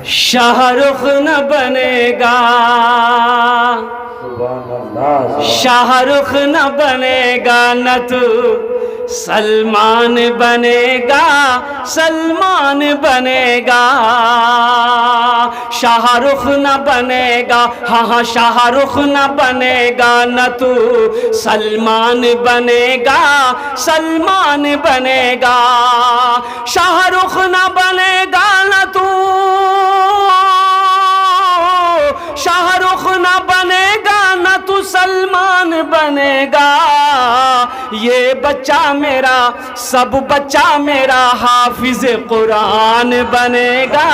शाहरुख न बनेगा, शाहरुख न बनेगा न तू सलमान बनेगा, सलमान बनेगा। शाहरुख न बनेगा, हाँ हाँ शाहरुख न बनेगा न तू सलमान बनेगा, सलमान बनेगा। शाहरुख न बनेगा न तू, शाहरुख न बनेगा न तू सलमान बनेगा। ये बच्चा मेरा, सब बच्चा मेरा हाफिज कुरान बनेगा,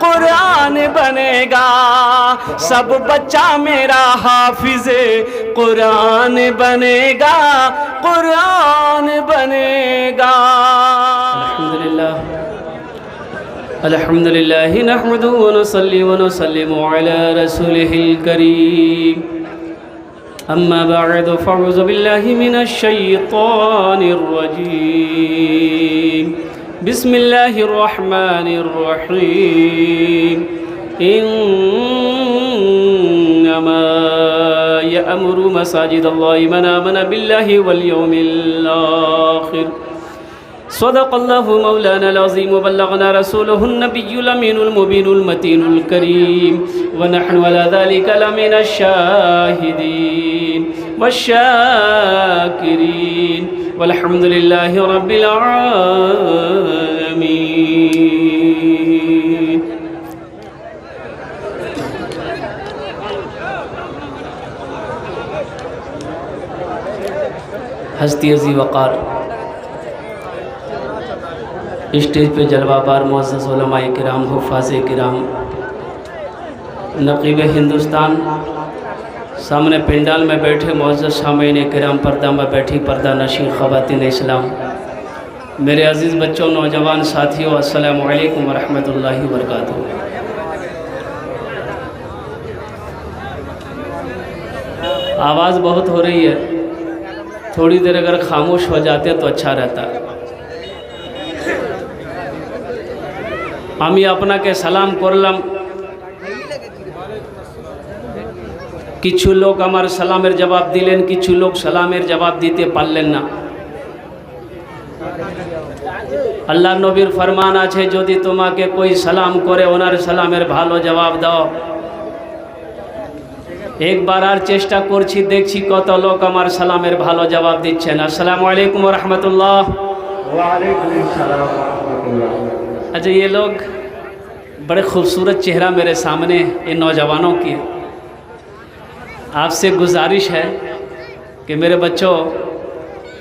कुरान बनेगा। सब बच्चा मेरा हाफिज कुरान बनेगा, कुरान बनेगा। अल्हम्दुलिल्लाह अल्हम्दुलिल्लाह नहमदुहु व नसल्ली व नसल्लिमु अला रसूलिहिल करीम। अम्मा बअद फअऊज़ु बिल्लाहि मिनश शैतानिर रजीम। बिस्मिल्लाहिर रहमानिर रहीम। इन्नमा यअमुरु मसाजिदल्लाहि मन आमन बिल्लाहि वल यौमिल आखिर। सदक़ल्लाहु मौलानाल अज़ीम व बल्लगना रसूलुहुन नबियुल अमीनुल मुबीनुल मतीनुल करीम व नहनु अला ज़ालिका लमिनश शाहिदीन वश्शाकिरीन वल्हम्दुलिल्लाहि रब्बिल आलमीन। हस्ती अज़ी वक़ार स्टेज पे जलवाबार मुअज़्ज़ज़ उलमाए किराम, हुफ़्फ़ाज़े किराम, नक़ीब हिंदुस्तान, सामने पंडाल में बैठे मुअज़्ज़ज़ सामीन किराम, पर्दा में बैठी पर्दा नशीं ख़वातीन इस्लाम, मेरे अज़ीज़ बच्चों, नौजवान साथियों, अस्सलामु अलैकुम व रहमतुल्लाहि व बरकातुहू। आवाज़ बहुत हो रही है, थोड़ी देर अगर खामोश हो जाते तो अच्छा रहता। আমি আপনাকে সালাম করলাম, কিছু লোক আমার সালামের জবাব দিলেন, কিছু লোক সালামের জবাব দিতে পারলেন না। আল্লাহ নবীর ফরমান আছে, যদি তোমাকে कोई সালাম করে ওনার সালামের ভালো জবাব দাও। একবার আর চেষ্টা করছি, দেখছি কত লোক আমার সালামের ভালো জবাব দিচ্ছেন। আসসালামু আলাইকুম ওয়া রাহমাতুল্লাহ। ওয়া আলাইকুম আসসালাম ওয়া রাহমাতুল্লাহ। अच्छा, ये लोग बड़े खूबसूरत चेहरा मेरे सामने, ये नौजवानों की। आपसे गुजारिश है कि मेरे बच्चों,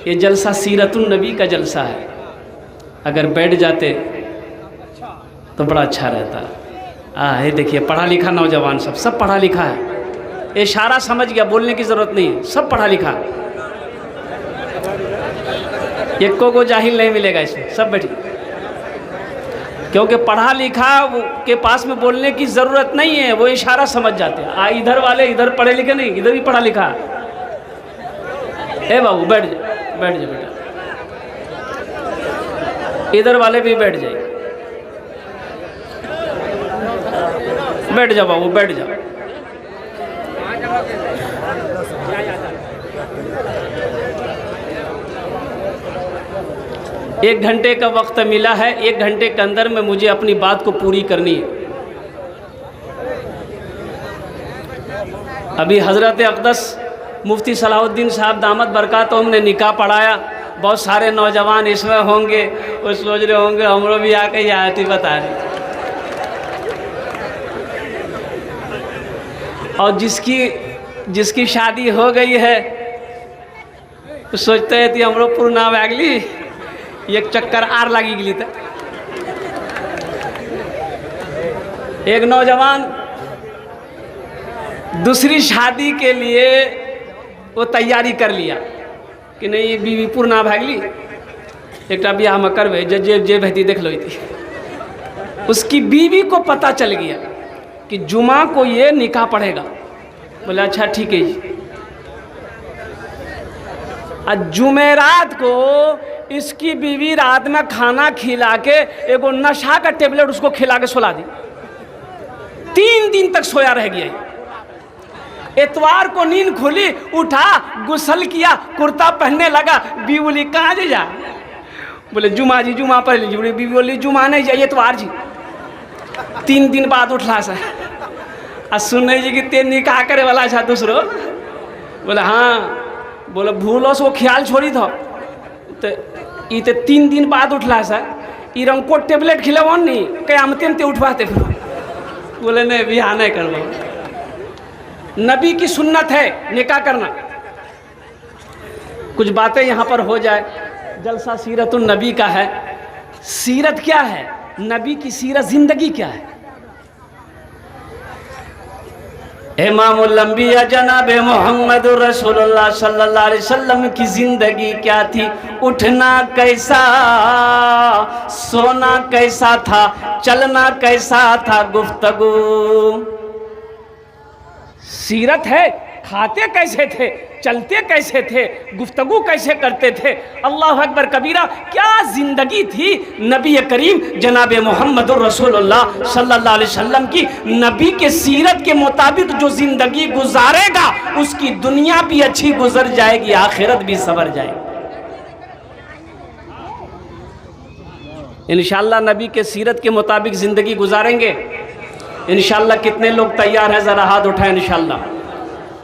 ये जलसा सीरतुन नबी का जलसा है, अगर बैठ जाते तो बड़ा अच्छा रहता। ये देखिए पढ़ा लिखा नौजवान, सब पढ़ा लिखा है, ये इशारा समझ गया, बोलने की ज़रूरत नहीं है, सब पढ़ा लिखा। एक को जाहिल नहीं मिलेगा इसमें, सब बैठिए, क्योंकि पढ़ा लिखा के पास में बोलने की ज़रूरत नहीं है, वो इशारा समझ जाते हैं। इधर वाले इधर पढ़े लिखे नहीं, इधर भी पढ़ा लिखा। ए बाबू बैठ जा, बैठ जा बेटा, इधर वाले भी बैठ जाइए, बैठ जा बाबू, बैठ जा। एक घंटे का वक्त मिला है, एक घंटे के अंदर में मुझे अपनी बात को पूरी करनी है। अभी हज़रत अक़दस मुफ्ती सलाहुद्दीन साहब दामत बरकातुहुम ने निकाह पढ़ाया, बहुत सारे नौजवान इसमें होंगे, वो सोच रहे होंगे हमरो भी आके ये आयत बता रहे। और जिसकी शादी हो गई है तो सोचते हैं कि हमरो पूर्णा वागली एक चक्कर आर लगी गई था। एक नौजवान दूसरी शादी के लिए वो तैयारी कर लिया कि नहीं ये बीवी पूर्णा भागली, एक ब्याह में करवे जे भैती देख लो थी। उसकी बीवी को पता चल गया कि जुमा को ये निकाह पढ़ेगा। बोले अच्छा ठीक है जी। जुमेरात को इसकी बीवी रात में खाना खिला के एगो नशा का टेबलेट उसको खिला के सुला दी। 3 दिन तक सोया रह गया। इतवार को नींद खुली, उठा, गुस्ल किया, कुर्ता पहनने लगा। बीवी बोली कहाँ जा? बोले जुमा जी, जुमा पढ़ लीजिए। बोले बीवी बोली जुमा नहीं जाइए, इतवार जी। 3 दिन बाद उठला सा आ सुन जी कि ते निकाह करे वाला था दूसरो। बोले हाँ। बोले भूलो से वो ख्याल छोड़ी था तो ये 3 दिन बाद उठला सा ई रंग को टेबलेट खिलाओ नहीं कयामते में ते उठवाते फिर। बोले नहीं बिहार नहीं करवा। नबी की सुन्नत है निकाह करना। कुछ बातें यहाँ पर हो जाए। जलसा सीरतुन नबी का है। सीरत क्या है? नबी की सीरत, जिंदगी क्या है? इमामुल अंबिया जनाब मोहम्मद रसूलुल्लाह सल्लल्लाहु अलैहि वसल्लम की जिंदगी क्या थी? उठना कैसा, सोना कैसा था, चलना कैसा था, गुफ्तगू। सीरत है, खाते कैसे थे, चलते कैसे थे, गुफ्तगू कैसे करते थे। अल्लाह अकबर कबीरा, क्या जिंदगी थी नबी करीम जनाब मोहम्मद रसूलुल्लाह सल्लल्लाहु अलैहि वसल्लम की। नबी के सीरत के मुताबिक जो जिंदगी गुजारेगा उसकी दुनिया भी अच्छी गुजर जाएगी, आखिरत भी सवर जाएगी इंशाअल्लाह। नबी के सीरत के मुताबिक जिंदगी गुजारेंगे इंशाअल्लाह। कितने लोग तैयार हैं? ज़रा हाथ उठाएं इंशाअल्लाह।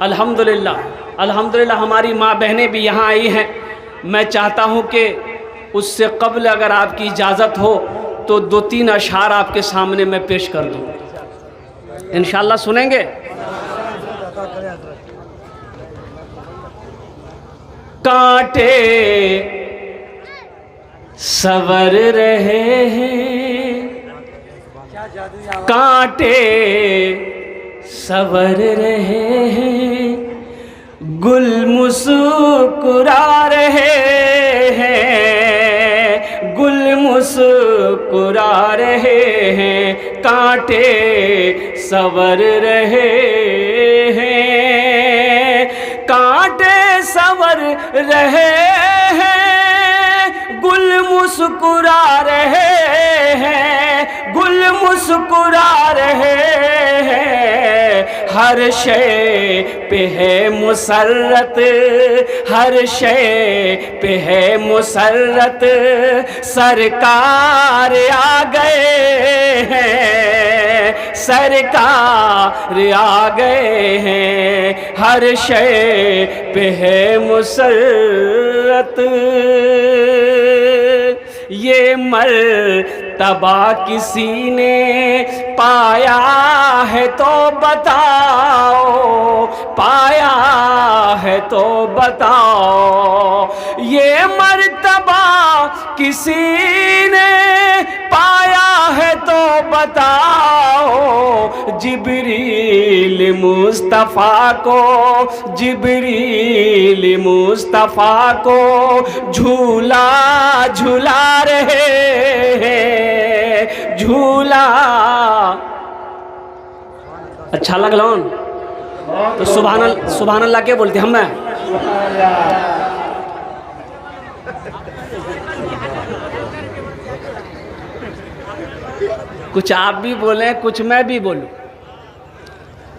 अल्हम्दुलिल्लाह, अल्हम्दुलिल्लाह हमारी माँ बहनें भी यहाँ आई हैं। मैं चाहता हूँ कि उससे कबल अगर आपकी इजाज़त हो तो 2-3 अशआर आपके सामने मैं पेश कर दूँ इंशाअल्लाह। सुनेंगे? कांटे सवर रहे हैं, कांटे सवर रहे हैं, गुल मुस्कुरा रहे हैं, गुल मुस्कुरा रहे हैं, कांटे सवर रहे हैं, कांटे सवर रहे हैं, गुल मुस्कुरा रहे हैं, गुल मुस्कुरा रहे हैं। हर शय पे है मुसर्रत, हर शय पे है मुसर्रत, सरकार आ गए हैं, सरकार आ गए हैं। हर शय पे है मुसर्रत, ये मर्तबा किसी ने पाया है तो बताओ, पाया है तो बताओ। ये मर्तबा किसी ने पाया है तो बताओ। जिब्रील मुस्तफ़ा को, जिब्रील मुस्तफ़ा को झूला झूला रहे हैं, झूला। अच्छा लगला तो सुभान अल्लाह के बोलते हम। कुछ आप भी बोलें, कुछ मैं भी बोलूं।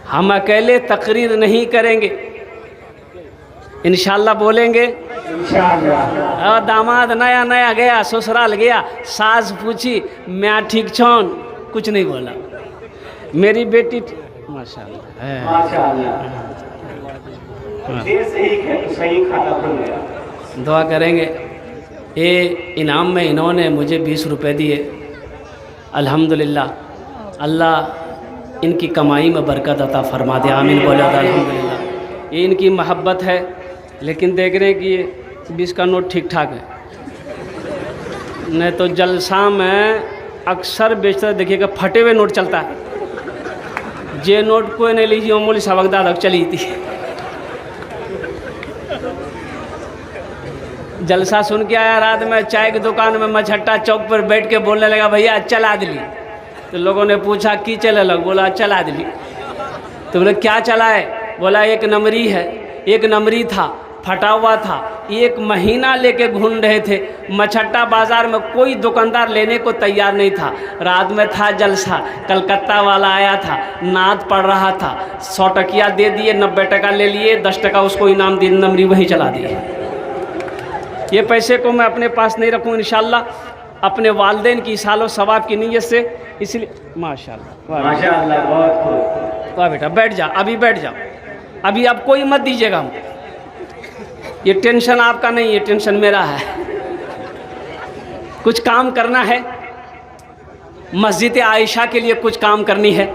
हम अकेले तकरीर नहीं करेंगे, इंशाअल्लाह बोलेंगे इंशाअल्लाह। दामाद नया नया गया, ससुराल गया, सास पूछी मैं ठीक छौन, कुछ नहीं बोला। मेरी बेटी माशाअल्लाह दुआ करेंगे। ये इनाम में इन्होंने मुझे 20 रुपए दिए, अल्हम्दुलिल्लाह। अल्लाह इनकी कमाई में बरकत अता फरमा दे, आमीन बोले अल्हम्दुलिल्लाह। ये इनकी मोहब्बत है, लेकिन देख रहे हैं कि ये 20 का नोट ठीक ठाक है, नहीं तो जलसा में अक्सर बेचते देखिएगा फटे हुए नोट चलता है। जे नोट कोई नहीं लीजिए, मौली सबकदार तक चली थी। जलसा सुन के आया, रात में चाय की दुकान में मछट्टा चौक पर बैठ के बोलने लगा भैया चला दिली। तो लोगों ने पूछा की चले लग, बोला चला दिली। तो बोले क्या चला है? बोला एक नंबरी है, एक नंबरी था, फटा हुआ था, 1 महीना लेके घूम रहे थे। मछट्टा बाज़ार में कोई दुकानदार लेने को तैयार नहीं था। रात में था जलसा, कलकत्ता वाला आया था, नाद पढ़ रहा था, 100 टकिया दे दिए, 90 टका ले लिए, 10 टका उसको इनाम दी, नमरी वही चला दिए। ये पैसे को मैं अपने पास नहीं रखूँ, इंशाल्लाह अपने वालिदैन की सालो सवाब की नीयत से। इसलिए माशाल्लाह माशाल्लाह, बहुत खूब। वाह बेटा, बैठ जा, अभी बैठ जाओ, अभी आप कोई मत दीजिएगा हमको। ये टेंशन आपका नहीं है, टेंशन मेरा है। कुछ काम करना है, मस्जिद आयशा के लिए कुछ काम करनी है।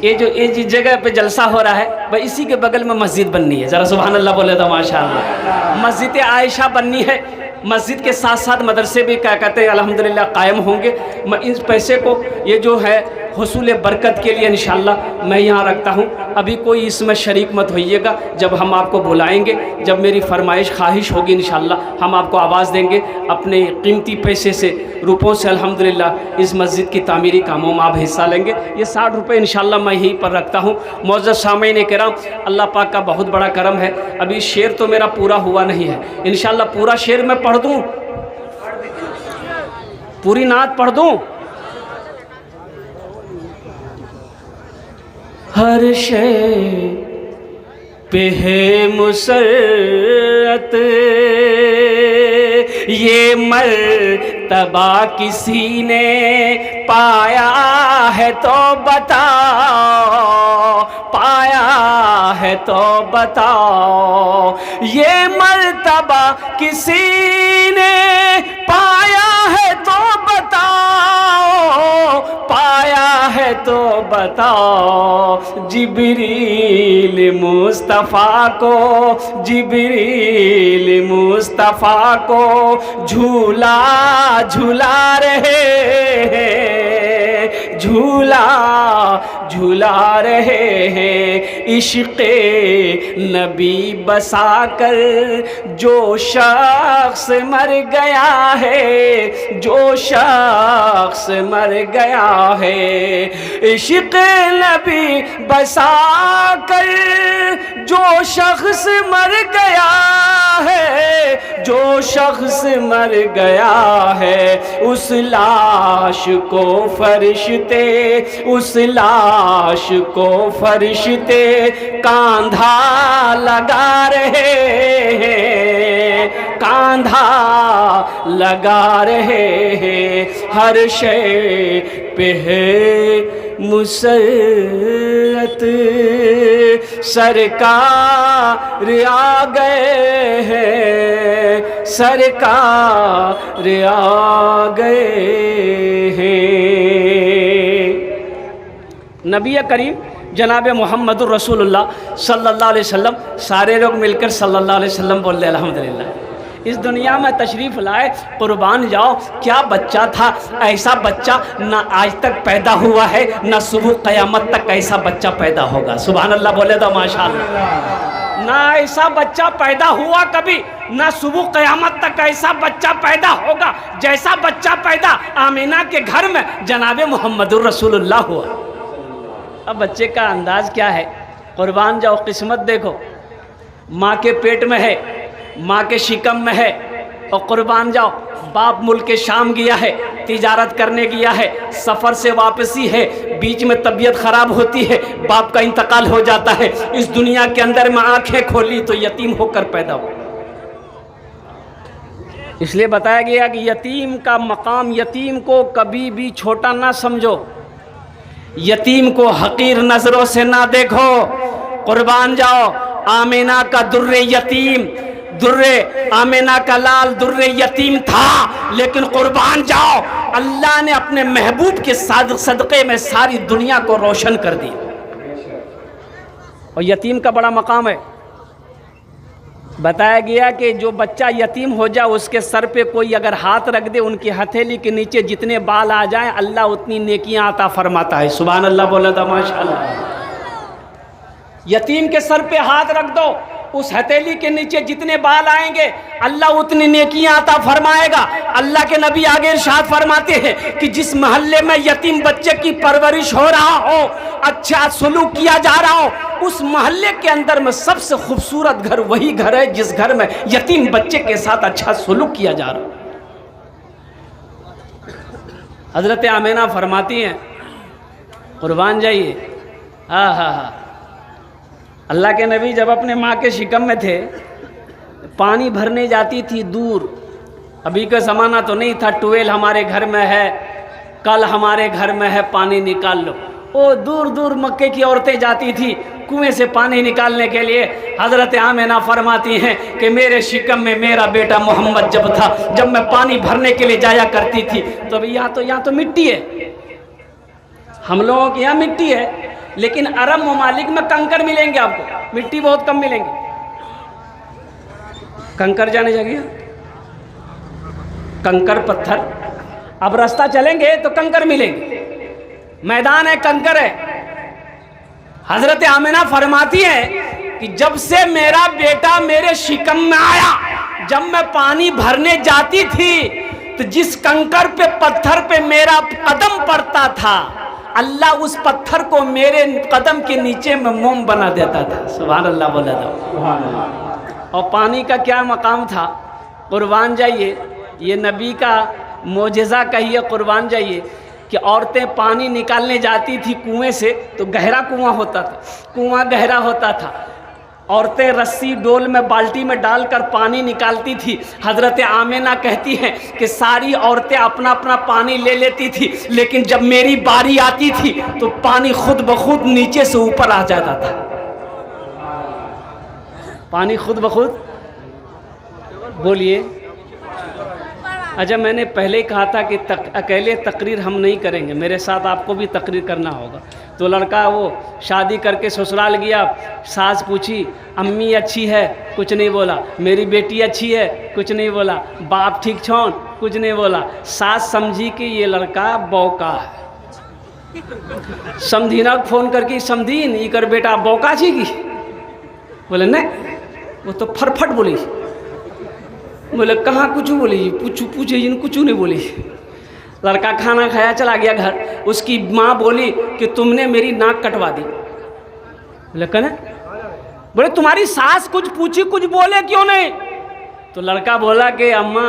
ये जिस जगह पे जलसा हो रहा है भाई, इसी के बगल में मस्जिद बननी है। ज़रा सुभान अल्लाह बोले तो माशाअल्लाह। मस्जिद आयशा बननी है। मस्जिद के साथ साथ मदरसे भी क्या कहते हैं अल्हम्दुलिल्लाह कायम होंगे। मैं इस पैसे को ये जो है हुसूल बरकत के लिए इंशाअल्लाह मैं यहाँ रखता हूँ। अभी कोई इसमें शरीक मत होइएगा। जब हम आपको बुलाएंगे, जब मेरी फरमाइश ख्वाहिश होगी इंशाअल्लाह हम आपको आवाज़ देंगे। अपने कीमती पैसे से, रुपयों से अल्हम्दुलिल्लाह इस मस्जिद की तामीरी कामों में आप हिस्सा लेंगे। ये 60 रुपये इंशाअल्लाह मैं यहीं पर रखता हूँ। मौजूद सामीन किराम, अल्लाह पाक का बहुत बड़ा करम है। अभी शेर तो मेरा पूरा हुआ नहीं है, इंशाअल्लाह पूरा शेर मैं पढ़ दूँ, पूरी नात पढ़ दूँ। हर शे पे है मुसरत, ये मर्तबा किसी ने पाया है तो बताओ, पाया है तो बताओ। ये मर्तबा किसी ने पाया है तो बताओ, पाया है तो बताओ। जिब्रील मुस्तफ़ा को, जिब्रील मुस्तफ़ा को झूला झूला रहे हैं, झूला झूला रहे हैं। इश्क़े नबी बसा कर जो शख्स मर गया है, जो शख्स मर गया है। इश्क़े नबी बसा कर जो शख्स मर गया है, जो शख्स मर गया है। उस लाश को फरिश्ते, उस लाश को फरिश्ते कांधा लगा रहे हैं, कांधा लगा रहे हैं। हर शे पे है मुसरत, सरकार आ गए हैं, सरकार आ गए हैं। नबी करीम जनाब मोहम्मदुर रसूलुल्लाह सल्लल्लाहु अलैहि वसल्लम, सारे लोग मिलकर सल्लल्लाहु अलैहि वसल्लम बोल रहे अल्हम्दुलिल्लाह। इस दुनिया में तशरीफ़ लाए, कुर्बान जाओ। क्या बच्चा था, ऐसा बच्चा ना आज तक पैदा हुआ है, ना सुबह क़यामत तक ऐसा बच्चा पैदा होगा। सुभान अल्लाह बोले तो माशाअल्लाह। ना ऐसा बच्चा पैदा हुआ कभी, ना सुबह क़यामत तक ऐसा बच्चा पैदा होगा जैसा बच्चा पैदा आमीना के घर में जनाब मोहम्मदुर रसूलुल्लाह हुआ। अब बच्चे का अंदाज़ क्या है, कुर्बान जाओ, किस्मत देखो। माँ के पेट में है, माँ के शिकम में है, और कुर्बान जाओ। बाप मुल्क शाम गया है, तिजारत करने गया है, सफ़र से वापसी है, बीच में तबीयत ख़राब होती है, बाप का इंतकाल हो जाता है। इस दुनिया के अंदर में आंखें खोली तो यतीम होकर पैदा हो। इसलिए बताया गया कि यतीम का मकाम, यतीम को कभी भी छोटा ना समझो, यतीम को हकीर नज़रों से ना देखो। कुर्बान जाओ। आमीना का दुर्रे यतीम, दुर्रे आमीना का लाल दुर्रे यतीम था, लेकिन कुर्बान जाओ अल्लाह ने अपने महबूब के सदक़े में सारी दुनिया को रोशन कर दी। और यतीम का बड़ा मकाम है। बताया गया कि जो बच्चा यतीम हो जाए उसके सर पे कोई अगर हाथ रख दे, उनकी हथेली के नीचे जितने बाल आ जाएं अल्लाह उतनी नेकियां अता फरमाता है। सुभान अल्लाह बोला था माशाअल्लाह। यतीम के सर पे हाथ रख दो, उस हथेली के नीचे जितने बाल आएंगे अल्लाह उतनी नेकियां अता फरमाएगा। अल्लाह के नबी आगे इरशाद फरमाते हैं कि जिस मोहल्ले में यतीम बच्चे की परवरिश हो रहा हो, अच्छा सलूक किया जा रहा हो, उस मोहल्ले के अंदर में सबसे खूबसूरत घर वही घर है जिस घर में यतीम बच्चे के साथ अच्छा सलूक किया जा रहा हो। हजरत आमिना फरमाती हैं, कुर्बान जाइए, हाँ हाँ हाँ, अल्लाह के नबी जब अपने माँ के शिकम में थे, पानी भरने जाती थी दूर। अभी का ज़माना तो नहीं था, ट्यूबवेल हमारे घर में है, कल हमारे घर में है, पानी निकाल लो। वो दूर दूर मक्के की औरतें जाती थी कुएं से पानी निकालने के लिए। हज़रत आमिना फरमाती हैं कि मेरे शिकम में मेरा बेटा मोहम्मद जब था, जब मैं पानी भरने के लिए जाया करती थी, तो अभी यहाँ तो मिट्टी है, हम लोगों के यहाँ मिट्टी है, लेकिन अरब ममालिक में कंकर मिलेंगे आपको, मिट्टी बहुत कम मिलेंगे। कंकर जाने जगह, कंकर पत्थर, अब रास्ता चलेंगे तो कंकर मिलेंगे, मैदान है, कंकर है। हजरत आमिना फरमाती है कि जब से मेरा बेटा मेरे शिकम में आया, जब मैं पानी भरने जाती थी तो जिस कंकर पे, पत्थर पे मेरा कदम पड़ता था, अल्लाह उस पत्थर को मेरे कदम के नीचे में मोम बना देता था। सुभान अल्लाह बोला था। और पानी का क्या मकाम था, कुर्बान जाइए, ये नबी का मोजज़ा कहिए, कुर्बान जाइए, कि औरतें पानी निकालने जाती थी कुएं से, तो गहरा कुआं होता था, कुआं गहरा होता था, औरतें रस्सी डोल में बाल्टी में डालकर पानी निकालती थी। हज़रत आमिना कहती हैं कि सारी औरतें अपना अपना पानी ले लेती थी, लेकिन जब मेरी बारी आती थी तो पानी खुद ब खुद नीचे से ऊपर आ जाता था, पानी खुद ब खुद। बोलिए, अच्छा मैंने पहले ही कहा था कि अकेले तकरीर हम नहीं करेंगे, मेरे साथ आपको भी तकरीर करना होगा। तो लड़का वो शादी करके ससुराल गया, सास पूछी अम्मी अच्छी है, कुछ नहीं बोला, मेरी बेटी अच्छी है, कुछ नहीं बोला, बाप ठीक छौन, कुछ नहीं बोला। सास समझी कि ये लड़का बौका है, समधीना को फ़ोन करके, समधीन ये कर बेटा बौका छी की, बोले नहीं, वो तो फटफट बोली। बोले कहाँ कुछ बोली, पूछे जिन कुछ नहीं बोली। लड़का खाना खाया चला गया घर, उसकी माँ बोली कि तुमने मेरी नाक कटवा दी। बोले कहना, बोले तुम्हारी सास कुछ पूछी कुछ बोले क्यों नहीं? तो लड़का बोला कि अम्मा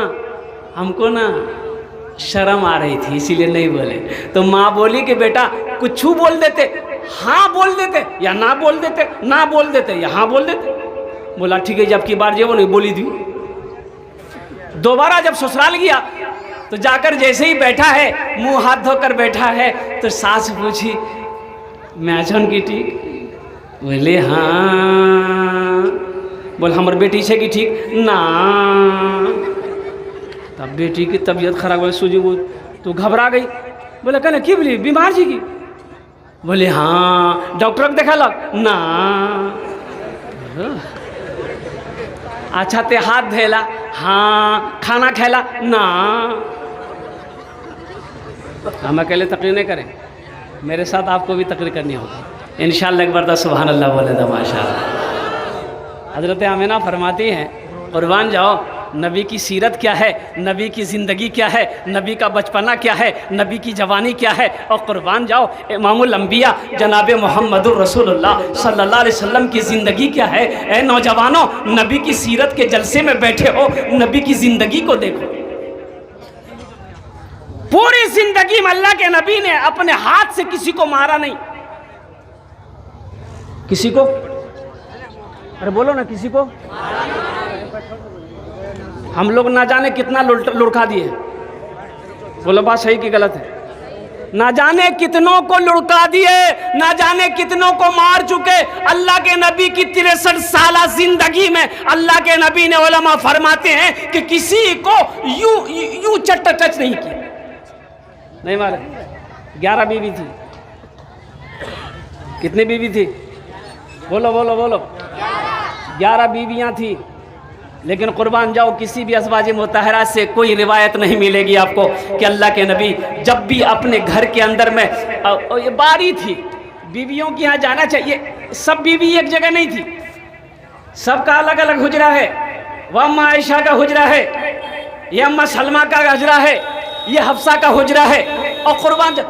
हमको ना शर्म आ रही थी इसीलिए नहीं बोले। तो माँ बोली कि बेटा कुछ बोल देते, हाँ बोल देते या ना बोल देते, ना बोल देते या हाँ बोल देते। बोला ठीक है, जब की बार जो वो नहीं बोली थी। दोबारा जब ससुराल गया तो जाकर जैसे ही बैठा है, मुंह हाथ धोकर बैठा है, तो सास पूछी मैं छन की ठीक? बोले हाँ। बोल हमार बेटी से की ठीक ना? तब बेटी की तबीयत खराब हो, सूजी वो तो घबरा गई। बोले कहना की बोली बीमार जी की? बोले हाँ। डॉक्टर को देखा लग ना? अच्छा ते हाथ धोला? हाँ। खाना खेला ना? हम अकेले तकरीर नहीं करें, मेरे साथ आपको भी तकरीर करनी होगी इंशाअल्लाह। एक बार तो सुभान अल्लाह बोले तो माशाअल्लाह। हज़रत आमिना फरमाती हैं कुर्बान जाओ, नबी की सीरत क्या है, नबी की ज़िंदगी क्या है, नबी का बचपना क्या है, नबी की जवानी क्या है, और कुर्बान जाओ इमामुल अंबिया जनाब मोहम्मदुर रसूलुल्लाह सल्लल्लाहु अलैहि वसल्लम की ज़िंदगी क्या है। ए नौजवानों, नबी की सीरत के जलसे में बैठे हो, नबी की ज़िंदगी को देखो। पूरी ज़िंदगी में अल्लाह के नबी ने अपने हाथ से किसी को मारा नहीं। किसी को, अरे बोलो ना, किसी को हम लोग ना जाने कितना लुढ़का दिए। बोलो बात सही कि गलत है? ना जाने कितनों को लुढ़का दिए, ना जाने कितनों को मार चुके। अल्लाह के नबी की 63 साल जिंदगी में अल्लाह के नबी ने उलमा फरमाते हैं कि किसी को यूं टच नहीं किया। नहीं मारे। 11 बीवी थी। कितनी बीवी थी? बोलो बोलो बोलो। 11 बीवियां थी, लेकिन कुर्बान जाओ किसी भी अज़वाज मुतहरा से कोई रिवायत नहीं मिलेगी आपको कि अल्लाह के नबी जब भी अपने घर के अंदर में ये बारी थी बीवियों के यहाँ जाना चाहिए, सब बीवी एक जगह नहीं थी। सबका अलग अलग हुजरा है। वह अम्मा आयशा का हुजरा है, ये अम्मा सलमा का हुजरा है, ये हफ्सा का हुजरा है, और कुर्बान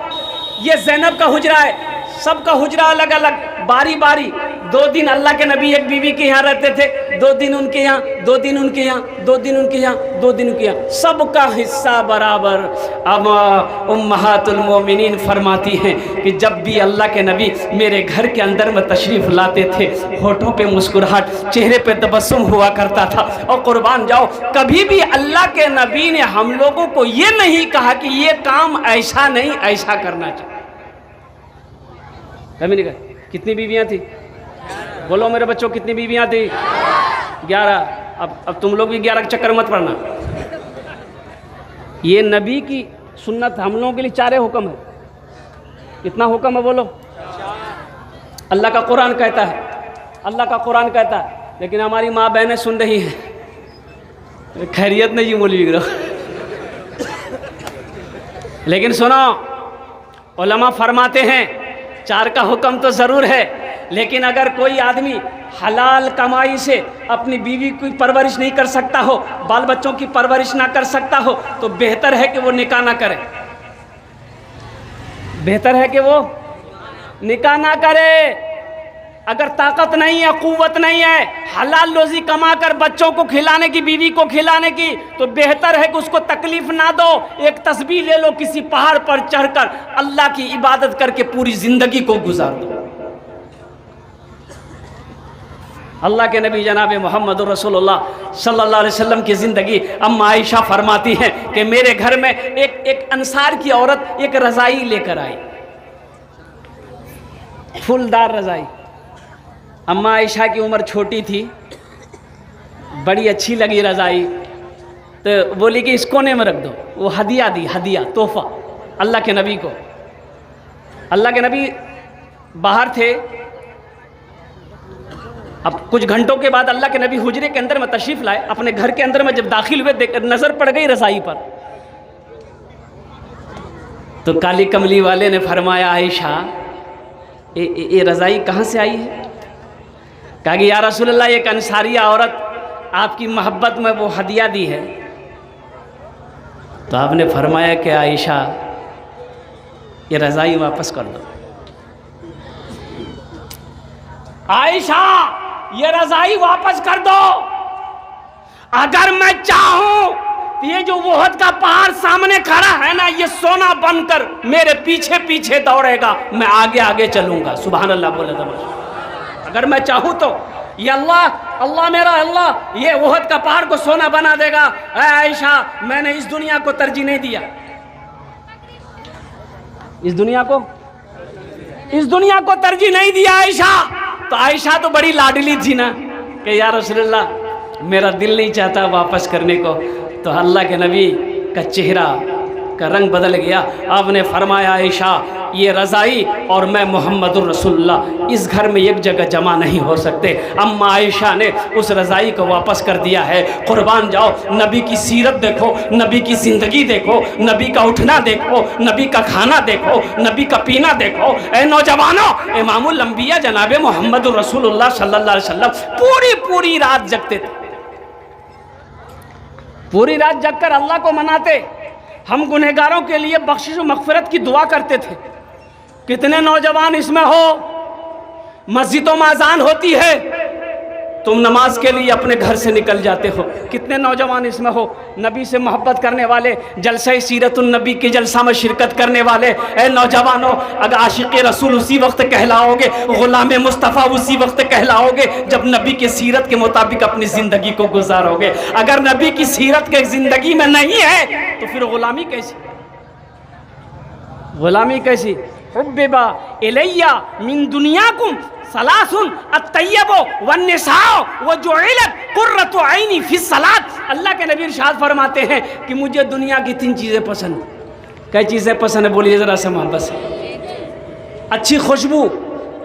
ये ज़ैनब का हुजरा है। सबका हुजरा अलग अलग, बारी बारी। 2 दिन अल्लाह के नबी एक बीवी के यहाँ रहते थे, 2 दिन उनके यहाँ, 2 दिन उनके यहाँ, 2 दिन उनके यहाँ, 2 दिन उनके यहाँ, सबका हिस्सा बराबर। अब उम्महातुल मोमिनीन फरमाती हैं कि जब भी अल्लाह के नबी मेरे घर के अंदर में तशरीफ़ लाते थे, होठों पे मुस्कुराहट, चेहरे पे तबस्सुम हुआ करता था। और कुर्बान जाओ, कभी भी अल्लाह के नबी ने हम लोगों को ये नहीं कहा कि ये काम ऐसा नहीं ऐसा करना चाहिए। कभी नहीं कहा। कितनी बीवियाँ थी? बोलो मेरे बच्चों, कितनी बीवियाँ थी? 11। अब तुम लोग भी 11 का चक्कर मत पड़ना। ये नबी की सुन्नत हम लोगों के लिए 4 हुक्म है। कितना हुक्म है बोलो? अल्लाह का कुरान कहता है, अल्लाह का कुरान कहता है, लेकिन हमारी माँ बहनें सुन रही हैं। खैरियत नहीं जी मौलवी गिरो। लेकिन सुनो, उलमा फरमाते हैं 4 का हुक्म तो ज़रूर है, लेकिन अगर कोई आदमी हलाल कमाई से अपनी बीवी की परवरिश नहीं कर सकता हो, बाल बच्चों की परवरिश ना कर सकता हो, तो बेहतर है कि वो निकाह ना करे। बेहतर है कि वो निकाह ना करे। अगर ताकत नहीं है, क़ुव्वत नहीं है हलाल रोज़ी कमा कर बच्चों को खिलाने की, बीवी को खिलाने की, तो बेहतर है कि उसको तकलीफ़ ना दो। एक तस्बीह ले लो, किसी पहाड़ पर चढ़कर अल्लाह की इबादत करके पूरी ज़िंदगी को गुजार दो। अल्लाह के नबी जनाब मोहम्मद रसूलुल्लाह सल्लल्लाहु अलैहि वसल्लम की ज़िंदगी। अम्मा आयशा फरमाती हैं कि मेरे घर में एक अंसार की औरत एक रज़ाई लेकर आई, फूलदार रज़ाई। अम्मा आयशा की उम्र छोटी थी, बड़ी अच्छी लगी रज़ाई, तो बोली कि इस कोने में रख दो। वो हदिया दी, हदिया, तोहफ़ा अल्लाह के नबी को। अल्लाह के नबी बाहर थे। अब कुछ घंटों के बाद अल्लाह के नबी हुजरे के अंदर में तशरीफ़ लाए। अपने घर के अंदर में जब दाखिल हुए, नज़र पड़ गई रज़ाई पर, तो काली कमली वाले ने फरमाया, आयशा ये रज़ाई कहाँ से आई है? कहा कि या रसूलल्लाह, एक अंसारिया औरत आपकी मोहब्बत में वो हदिया दी है। तो आपने फरमाया कि आयशा ये रज़ाई वापस कर दो। आयशा ये रज़ाई वापस कर दो। अगर मैं चाहूं, ये जो वोहद का पहाड़ सामने खड़ा है ना, ये सोना बनकर मेरे पीछे पीछे दौड़ेगा, मैं आगे आगे चलूंगा। सुभान अल्लाह बोले तो अगर मैं चाहूं तो ये अल्लाह, अल्लाह मेरा अल्लाह ये वोहद का पहाड़ को सोना बना देगा। आयशा, मैंने इस दुनिया को तरजीह नहीं दिया, इस दुनिया को तरजीह नहीं दिया आयशा। तो आयशा तो बड़ी लाडली थी ना कि या रसूलल्लाह मेरा दिल नहीं चाहता वापस करने को। तो अल्लाह के नबी का चेहरा का रंग बदल गया। आपने फरमाया, आयशा ये रज़ाई और मैं मोहम्मदुर रसूलुल्लाह इस घर में एक जगह जमा नहीं हो सकते। अम्मा आयशा ने उस रज़ाई को वापस कर दिया है। कुर्बान जाओ, नबी की सीरत देखो, नबी की ज़िंदगी देखो, नबी का उठना देखो, नबी का खाना देखो, नबी का पीना देखो। ए नौजवानों, इमामुल अंबिया जनाब मोहम्मदुर रसूलुल्लाह सल्लल्लाहु अलैहि वसल्लम पूरी रात जगते थे, पूरी रात जगकर अल्लाह को मनाते। हम गुनहगारों के लिए बख्शिश व मग़फ़िरत की दुआ करते थे। कितने नौजवान इसमें हो, मस्जिदों में अज़ान होती है, तुम नमाज के लिए अपने घर से निकल जाते हो। कितने नौजवान इसमें हो, नबी से मोहब्बत करने वाले, जलसा सीरतुन नबी के जलसा में शिरकत करने वाले। ए नौजवानों, अगर आशिक़ रसूल उसी वक्त कहलाओगे, ग़ुलाम मुस्तफ़ा उसी वक्त कहलाओगे जब नबी के सीरत के मुताबिक अपनी ज़िंदगी को गुजारोगे। अगर नबी की सीरत के ज़िंदगी में नहीं है तो फिर ग़ुलामी कैसी? ग़ुलामी कैसी? हुब्बिबा इलैया मिन दुनियाकुम सलासुन अत्तय्यबु वन्निसाउ वजुइलत कुर्रतु ऐनी फी सलात। अल्लाह के नबी इरशाद फरमाते हैं कि मुझे दुनिया की 3 चीज़ें पसंद। कई चीज़ें पसंद है? बोलिए ज़रा से मोहब्बत से। अच्छी खुशबू,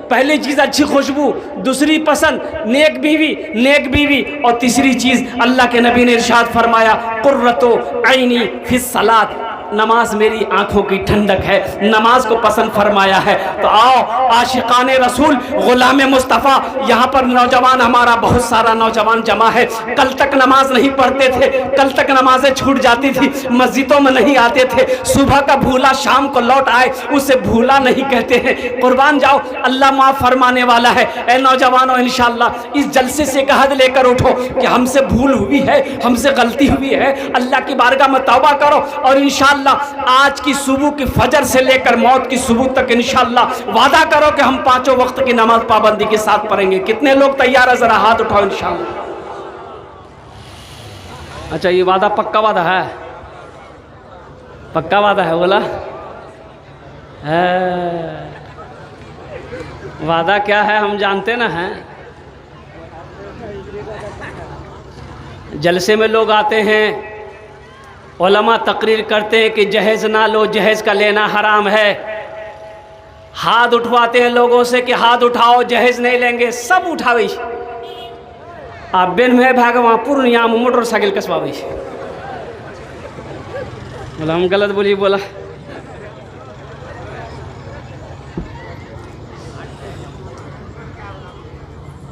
पहली चीज़ अच्छी खुशबू, दूसरी पसंद नेक बीवी, और तीसरी चीज़ अल्लाह के नबी ने इरशाद फरमाया कुर्रतु ऐनी फी सलात, नमाज मेरी आंखों की ठंडक है, नमाज को पसंद फरमाया है। तो आओ आशिकाने रसूल, गुलाम मुस्तफ़ा, यहाँ पर नौजवान हमारा बहुत सारा नौजवान जमा है। कल तक नमाज नहीं पढ़ते थे, कल तक नमाजें छूट जाती थी, मस्जिदों में नहीं आते थे। सुबह का भूला शाम को लौट आए, उसे भूला नहीं कहते हैं। कुर्बान जाओ, अल्लाह माफ़ फरमाने वाला है। ए नौजवानों, इंशाअल्लाह इस जलसे से कहद लेकर उठो कि हमसे भूल हुई है, हमसे गलती हुई है, अल्लाह की बारगाह में तौबा करो। और इंशाअल्लाह आज की सुबह की फजर से लेकर मौत की सुबह तक इंशाअल्लाह वादा करो कि हम पांचों वक्त की नमाज पाबंदी के साथ पढ़ेंगे। कितने लोग तैयार है? जरा हाथ उठाओ इंशाअल्लाह। अच्छा, ये वादा पक्का वादा है? पक्का वादा है? बोला है। वादा क्या है हम जानते ना हैं। जलसे में लोग आते हैं, उलमा तकरीर करते हैं कि जहेज़ ना लो, जहेज़ का लेना हराम है। हाथ उठवाते हैं लोगों से कि हाथ उठाओ, जहेज़ नहीं लेंगे। सब उठावे आप बेन में भाग वहाँ पूर्णिया में मोटरसाइकिल कसवावे। बोला हम गलत बोलिए। बोला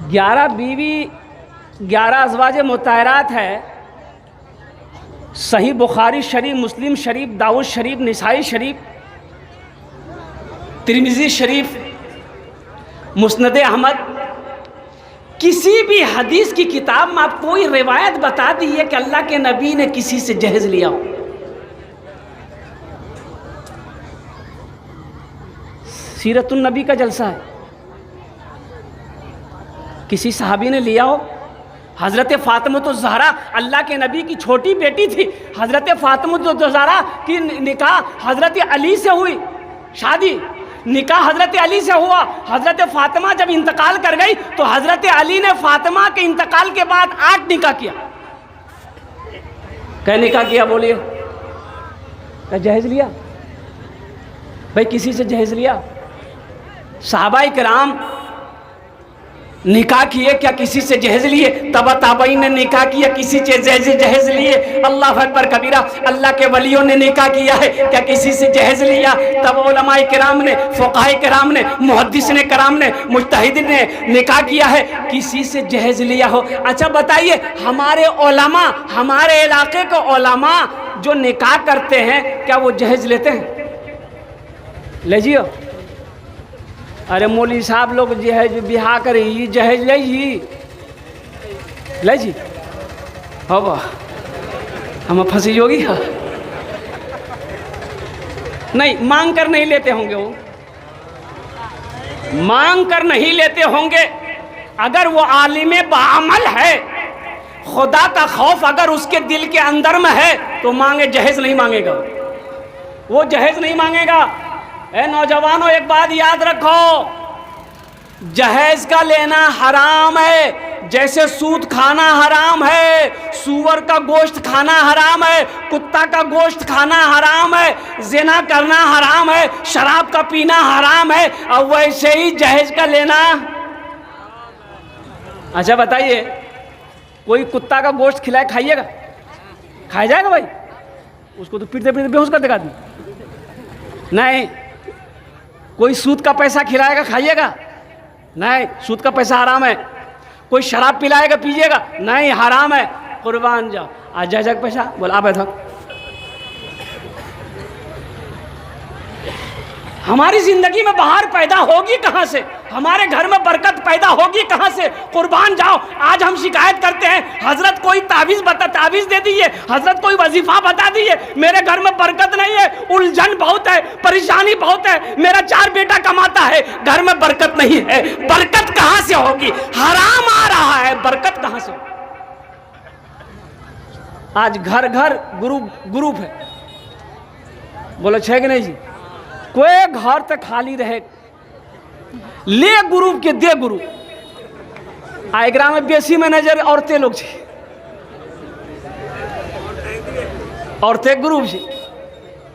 11 बीवी 11 अज़वाज मुताहरात है। सही बुखारी शरीफ, मुस्लिम शरीफ, दाऊद शरीफ, निसाई शरीफ, तिरमिज़ी शरीफ, मुस्नद अहमद, किसी भी हदीस की किताब में आप कोई रिवायत बता दी है कि अल्लाह के नबी ने किसी से जहेज़ लिया हो। सीरतुन नबी का जलसा है, किसी सहाबी ने लिया हो। हज़रत फ़ातिमा तो ज़हरा अल्लाह के नबी की छोटी बेटी थी। हज़रत फ़ातिमा तो ज़हरा की निकाह हज़रत अली से हुई, शादी निकाह हज़रत अली से हुआ। हज़रत फ़ातिमा जब इंतकाल कर गई तो हज़रत अली ने फ़ातिमा के इंतकाल के बाद 8 निकाह किया। क्या निकाह किया? बोलिए। क्या जहेज़ लिया? भाई किसी से जहेज़ लिया? सहाबाए किराम निकाह किए क्या? किसी से जहेज़ लिए? तबा ताबईन ने निकाह किया, किसी से जहेज़ लिए? अल्लाह अकबर कबीरा। अल्लाह के वलियों ने निकाह किया है क्या? किसी से जहेज़ लिया? तब उलमाए किराम ने, फ़ुक़हाए किराम ने, मुहद्दिसीन किराम ने, मुज्तहिदीन ने निकाह किया है, किसी से जहेज़ लिया हो? अच्छा बताइए, हमारे उलमा, हमारे इलाके के उलमा जो निकाह करते हैं क्या वो जहेज़ लेते हैं? लीजिए। अरे मौलवी साहब लोग जहेज बिहा करे जहेज ले जी हो बा हम फंसी होगी। नहीं, मांग कर नहीं लेते होंगे, वो मांग कर नहीं लेते होंगे। अगर वो आलिम बाअमल है, खुदा का खौफ अगर उसके दिल के अंदर में है तो मांगे, जहेज नहीं मांगेगा, वो जहेज नहीं मांगेगा। ए नौजवानों, एक बात याद रखो, जहेज का लेना हराम है। जैसे सूद खाना हराम है, सूअर का गोश्त खाना हराम है, कुत्ता का गोश्त खाना हराम है, ज़िना करना हराम है, शराब का पीना हराम है, और वैसे ही जहेज का लेना। अच्छा बताइए, कोई कुत्ता का गोश्त खिलाए खाइएगा? खाया जाएगा भाई? उसको तो पीटते पीटते बेहोश कर देगा आदमी। नहीं। कोई सूद का पैसा खिलाएगा खाइएगा? नहीं, सूद का पैसा हराम है। कोई शराब पिलाएगा पीजिएगा? नहीं, हराम है। कुर्बान जाओ। आज जहेज पैसा बोला आप था। हमारी जिंदगी में बहार पैदा होगी कहाँ से? हमारे घर में बरकत पैदा होगी कहाँ से? कुर्बान जाओ। आज हम शिकायत करते हैं, हजरत कोई तावीज़ दे दीजिए, हजरत कोई वजीफा बता दीजिए, मेरे घर में बरकत नहीं है, उलझन बहुत है, परेशानी बहुत है, मेरा 4 बेटा कमाता है, घर में बरकत नहीं है। बरकत कहाँ से होगी? हराम आ रहा है, बरकत कहाँ से? आज घर घर ग्रुप है। बोलो छे कि नहीं जी? कोई घर तक खाली रहे ले ग्रुप के दे ग्रुप। आगरा में बेसी मैनेजर औरतें लोग छे, औरतें ग्रुप छे।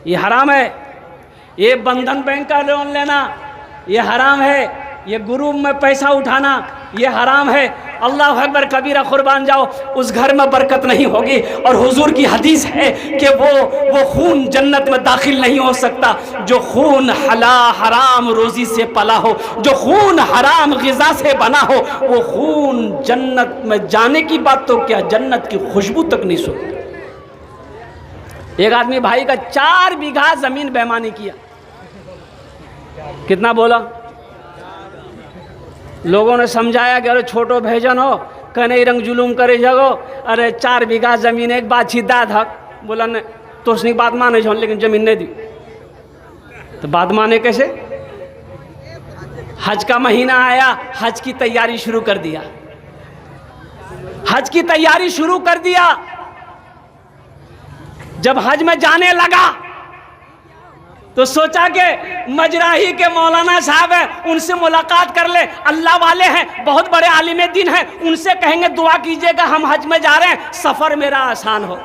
ये हराम है। ये बंधन बैंक का लोन लेना ये हराम है। ये ग्रुप में पैसा उठाना ये हराम है। अल्लाह अकबर कबीरा, कुर्बान जाओ, उस घर में बरकत नहीं होगी। और हुजूर की हदीस है कि वो खून जन्नत में दाखिल नहीं हो सकता जो खून हराम रोजी से पला हो, जो खून हराम ग़िज़ा से बना हो। वो खून जन्नत में जाने की बात तो क्या, जन्नत की खुशबू तक नहीं सुनता। एक आदमी भाई का 4 बीघा जमीन बेईमानी किया। कितना बोला? लोगों ने समझाया कि अरे छोटो भेजन हो, कने रंग जुलूम करे जगो, अरे 4 बीघा जमीन एक बात छिदा था। बोला नहीं तो उसने बात माने छो, लेकिन जमीन नहीं दी। तो बात माने कैसे? हज का महीना आया, हज की तैयारी शुरू कर दिया। हज की तैयारी शुरू कर दिया। जब हज में जाने लगा तो सोचा कि मजराही के मौलाना साहब हैं, उनसे मुलाकात कर ले, अल्लाह वाले हैं, बहुत बड़े आलिम दीन हैं, उनसे कहेंगे दुआ कीजिएगा, हम हज में जा रहे हैं, सफ़र मेरा आसान हो।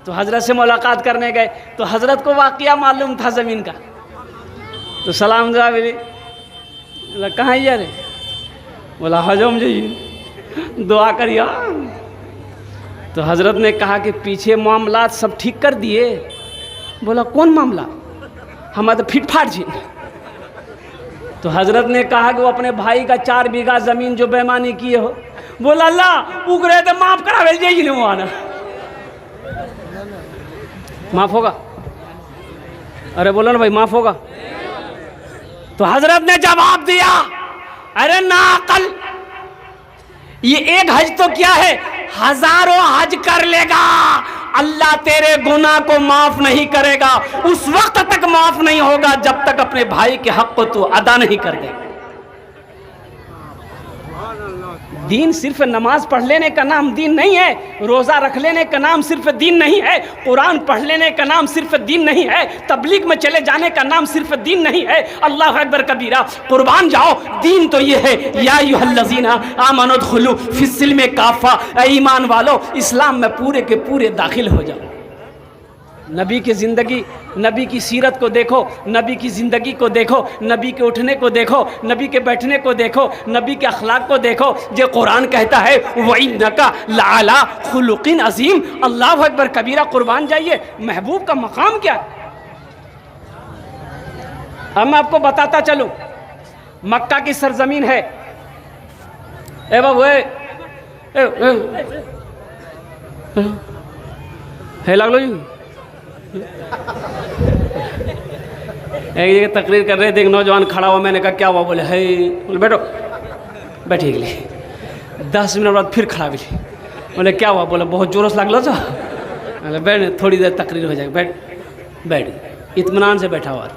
तो हजरत से मुलाकात करने गए तो हजरत को वाक़या मालूम था ज़मीन का। तो सलाम दुआ मिली। बोला कहाँ जा रहे? बोला हजम जाइए, दुआ करिए। तो हजरत ने कहा कि पीछे मामला सब ठीक कर दिए। बोला कौन मामला? हमारा तो फिट फाट जी। तो हजरत ने कहा कि वो अपने भाई का 4 बीघा ज़मीन जो बेईमानी किए हो। बोला अल्लाह उगरे तो माफ़ करा भेज जाइए, वहाँ माफ़ होगा? अरे बोलो ना भाई, माफ़ होगा? तो हजरत ने जवाब दिया, अरे ना अकल, ये एक हज तो क्या है, हजारों हज कर लेगा, अल्लाह तेरे गुनाह को माफ नहीं करेगा। उस वक्त तक माफ नहीं होगा जब तक अपने भाई के हक को तू अदा नहीं कर दे। दीन सिर्फ नमाज पढ़ लेने का नाम दीन नहीं है, रोज़ा रख लेने का नाम सिर्फ दीन नहीं है, कुरान पढ़ लेने का नाम सिर्फ दीन नहीं है, तबलीग में चले जाने का नाम सिर्फ दीन नहीं है। अल्लाह अकबर कबीरा, कुर्बान जाओ, दीन तो ये है, या अय्युहल्लज़ीना आमनू उदखुलू फिस्सिल्मि काफ़ा, ईमान वालो इस्लाम में पूरे के पूरे दाखिल हो जाओ। नबी की ज़िंदगी, नबी की सीरत को देखो, नबी की ज़िंदगी को देखो, नबी के उठने को देखो, नबी के बैठने को देखो, नबी के अखलाक को देखो। जो कुरान कहता है वइन्नका लअला खुलुकिन अज़ीम, अल्लाह अकबर कबीरा, कुर्बान जाइए, महबूब का मकाम क्या है। अब मैं आपको बताता चलूँ, मक्का की सरजमीन है। ए बाबू है लग लो जी। एक जगह तकरीर कर रहे थे, एक नौजवान खड़ा हुआ, मैंने कहा क्या हुआ? बोले है, बोले बैठो, बैठे गए। 10 मिनट बाद फिर खड़ा भी। बोले क्या हुआ? बोले बहुत जोरों से लगलो था। बोले बैठ, थोड़ी देर तकरीर हो जाएगी, बैठ। बैठ, इत्मीनान से बैठा हुआ।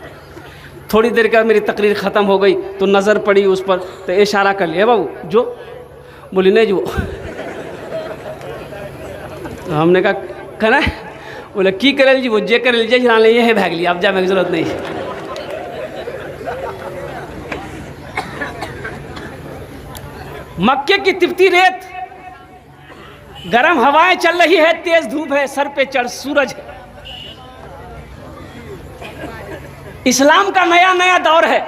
थोड़ी देर के बाद मेरी तकरीर ख़त्म हो गई तो नज़र पड़ी उस पर, तो इशारा कर लिया, बाबू जो। बोली नहीं जो। तो हमने कहा कहना। बोले की करे जी? वो जे करे लीजिए, चला लीजिए, है भाग लिया, अब जाने की जरूरत नहीं। मक्के की तिपती रेत, गर्म हवाएं चल रही है, तेज धूप है, सर पे चढ़ सूरज है। इस्लाम का नया नया दौर है।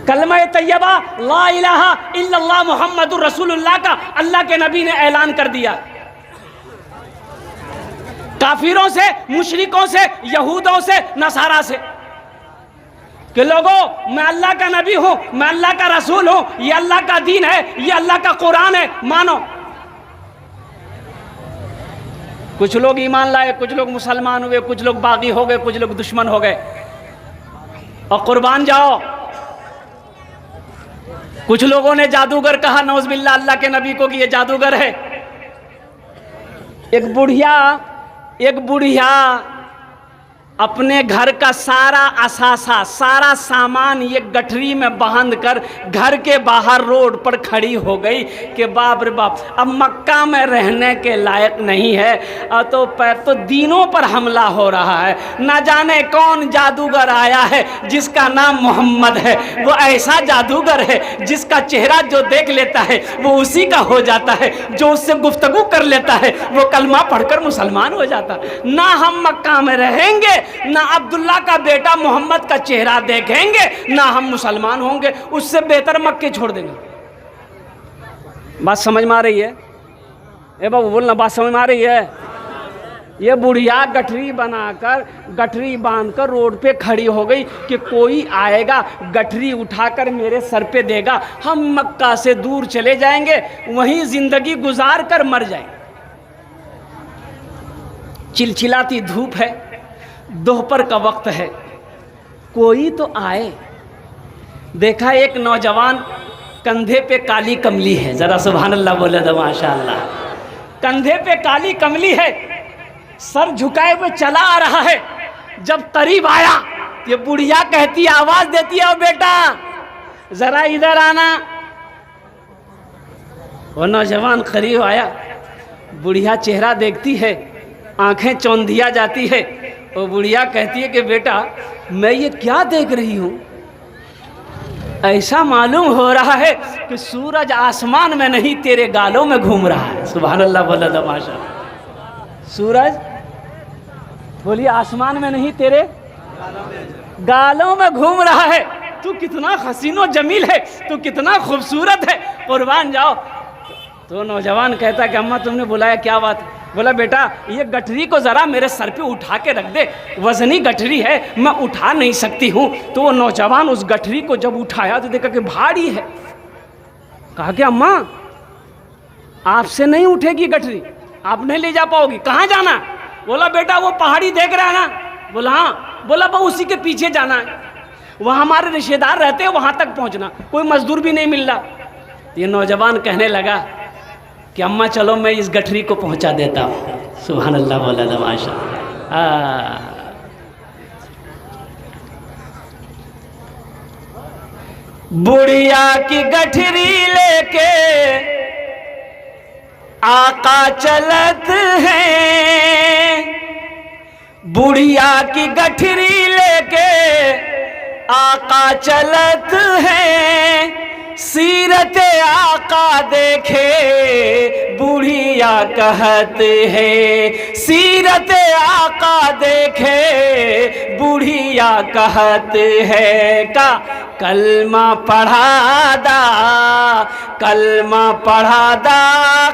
कलमा तैयबा ला इलाहा इल्लल्लाह मुहम्मदुर रसूलुल्लाह का अल्लाह के नबी ने ऐलान कर दिया। काफिरों से, मुशरिकों से, यहूदों से, नसारा से कि लोगों मैं अल्लाह का नबी हूं, मैं अल्लाह का रसूल हूं, ये अल्लाह का दीन है, ये अल्लाह का कुरान है, मानो। कुछ लोग ईमान लाए, कुछ लोग मुसलमान हुए, कुछ लोग बागी हो गए, कुछ लोग दुश्मन हो गए। और कुर्बान जाओ, कुछ लोगों ने जादूगर कहा, नौज़ बिल्लाह, अल्लाह के नबी को कि ये जादूगर है। एक बुढ़िया अपने घर का सारा असासा, सारा सामान ये गठरी में बांध कर घर के बाहर रोड पर खड़ी हो गई कि बाप रे बाप, अब मक्का में रहने के लायक नहीं है। तो दीनों पर हमला हो रहा है। ना जाने कौन जादूगर आया है जिसका नाम मोहम्मद है। वो ऐसा जादूगर है जिसका चेहरा जो देख लेता है वो उसी का हो जाता है, जो उससे गुफ्तगू कर लेता है वो कलमा पढ़कर मुसलमान हो जाता है। ना हम मक्का में रहेंगे, ना अब्दुल्ला का बेटा मोहम्मद का चेहरा देखेंगे, ना हम मुसलमान होंगे। उससे बेहतर मक्के छोड़ देंगे। बात समझ में आ रही है? ए बाबू बोलना, बात समझ में आ रही है? ये बुढ़िया गठरी बनाकर, गठरी बांधकर रोड पे खड़ी हो गई कि कोई आएगा गठरी उठाकर मेरे सर पे देगा, हम मक्का से दूर चले जाएंगे, वहीं जिंदगी गुजार कर मर जाएंगे। चिलचिलाती धूप है, दोपहर का वक्त है, कोई तो आए। देखा एक नौजवान, कंधे पे काली कमली है, जरा सुभान अल्लाह बोले तो माशाअल्लाह। कंधे पे काली कमली है, सर झुकाए हुए चला आ रहा है। जब करीब आया, ये बुढ़िया कहती है, आवाज देती है, ओ बेटा जरा इधर आना। वो नौजवान करीब आया, बुढ़िया चेहरा देखती है, आंखें चौंधिया जाती है। वो बुढ़िया कहती है कि बेटा मैं ये क्या देख रही हूँ, ऐसा मालूम हो रहा है कि सूरज आसमान में नहीं तेरे गालों में घूम रहा है। सुभान अल्लाह बोला था माशा। सूरज बोलिए आसमान में नहीं तेरे गालों में घूम रहा है। तू कितना हसीनो जमील है, तू कितना खूबसूरत है, कुर्बान जाओ। तो नौजवान कहता कि अम्मा तुमने बुलाया, क्या बात? बोला बेटा ये गठरी को ज़रा मेरे सर पे उठा के रख दे, वज़नी गठरी है, मैं उठा नहीं सकती हूँ। तो वो नौजवान उस गठरी को जब उठाया तो देखा कि भारी है। कहा कि अम्मा आपसे नहीं उठेगी गठरी, आप नहीं ले जा पाओगी, कहाँ जाना? बोला बेटा वो पहाड़ी देख रहा है ना? बोला हाँ। बोला वो उसी के पीछे जाना है, वहाँ हमारे रिश्तेदार रहते हैं, वहाँ तक पहुँचना, कोई मजदूर भी नहीं मिल रहा। ये नौजवान कहने लगा कि अम्मा चलो मैं इस गठरी को पहुंचा देता हूँ। सुभान अल्लाह बोला था माशा। बुढ़िया की गठरी लेके आका चलत है, बुढ़िया की गठरी लेके आका चलत है। सीरत आका देखे बुढ़िया कहते हैं, सीरत आका देखे बुढ़िया कहते हैं। का कलमा पढ़ा दा, कलमा पढ़ा दा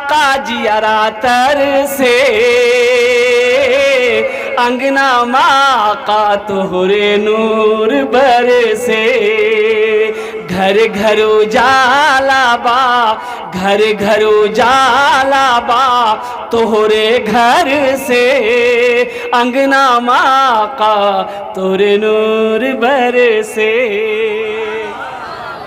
काजियरा तर से, अंगना माँ का तोहरे नूर बरसे। घर घर उजाला बा, घर घर उजाला बा तोहरे घर से, अंगना माँ का तोरे नूर बरसे।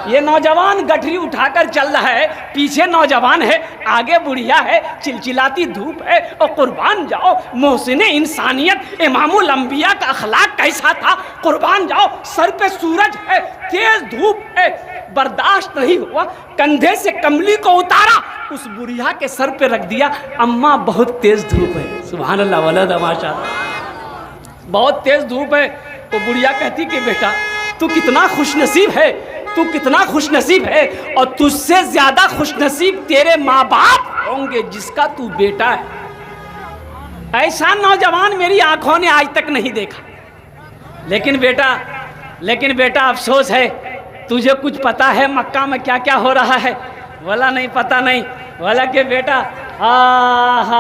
ये नौजवान गठरी उठाकर चल रहा है, पीछे नौजवान है, आगे बुढ़िया है, चिलचिलाती धूप है। और कुर्बान जाओ मोहसिन इंसानियत इमामुल अंबिया का अखलाक कैसा था, कुर्बान जाओ। सर पे सूरज है, तेज धूप है, बर्दाश्त नहीं हुआ, कंधे से कमली को उतारा, उस बुढ़िया के सर पे रख दिया। अम्मा बहुत तेज धूप है। सुभान अल्लाह वलद माशाअल्लाह, बहुत तेज धूप है। तो बुढ़िया कहती कि बेटा तू कितना खुशनसीब है, तू कितना खुशनसीब है, और तुझसे ज्यादा खुशनसीब तेरे माँ बाप होंगे जिसका तू बेटा है। ऐसा नौजवान मेरी आंखों ने आज तक नहीं देखा। लेकिन बेटा अफसोस है, तुझे कुछ पता है मक्का में क्या क्या हो रहा है? बोला नहीं पता नहीं। बोला कि बेटा हा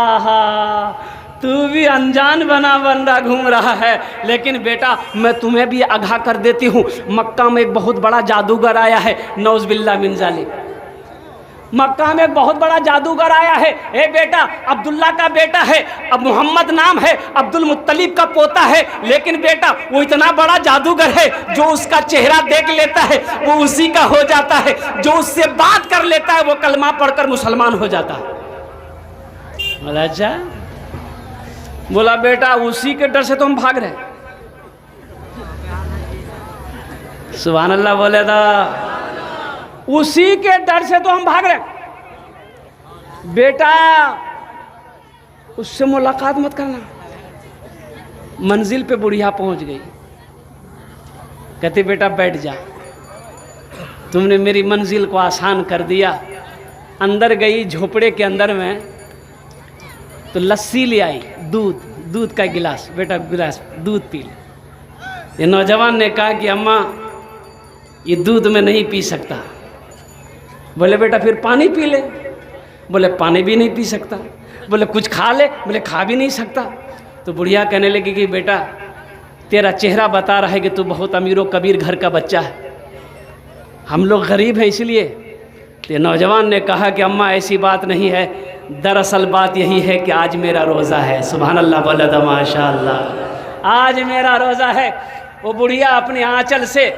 तू भी अनजान बन रहा घूम रहा है, लेकिन बेटा मैं तुम्हें भी आगाह कर देती हूँ, मक्का में एक बहुत बड़ा जादूगर आया है, नौज़ बिल्लाह मिन ज़ालिक। मक्का में एक बहुत बड़ा जादूगर आया है। ए बेटा अब्दुल्ला का बेटा है, अब मोहम्मद नाम है, अब्दुल मुत्तलिब का पोता है, लेकिन बेटा वो इतना बड़ा जादूगर है, जो उसका चेहरा देख लेता है वो उसी का हो जाता है, जो उससे बात कर लेता है वो कलमा पढ़कर मुसलमान हो जाता है। बोला अच्छा? बोला बेटा उसी के डर से तो हम भाग रहे। सुभान अल्लाह बोले था, उसी के डर से तो हम भाग रहे। बेटा उससे मुलाकात मत करना। मंजिल पे बुढ़िया पहुंच गई, कहती बेटा बैठ जा, तुमने मेरी मंजिल को आसान कर दिया। अंदर गई झोपड़े के अंदर में, तो लस्सी ले आई, दूध का गिलास, बेटा गिलास दूध पी ले। ये नौजवान ने कहा कि अम्मा ये दूध में नहीं पी सकता। बोले बेटा फिर पानी पी ले। बोले पानी भी नहीं पी सकता। बोले कुछ खा ले, बोले खा भी नहीं सकता। तो बुढ़िया कहने लगी कि बेटा तेरा चेहरा बता रहा है कि तू बहुत अमीर कबीर घर का बच्चा है, हम लोग गरीब हैं इसलिए। तो नौजवान ने कहा कि अम्मा ऐसी बात नहीं है, दरअसल बात यही है कि आज मेरा रोज़ा है। सुभान अल्लाह, बोला था माशाअल्लाह, आज मेरा रोज़ा है। वो बुढ़िया अपने आंचल से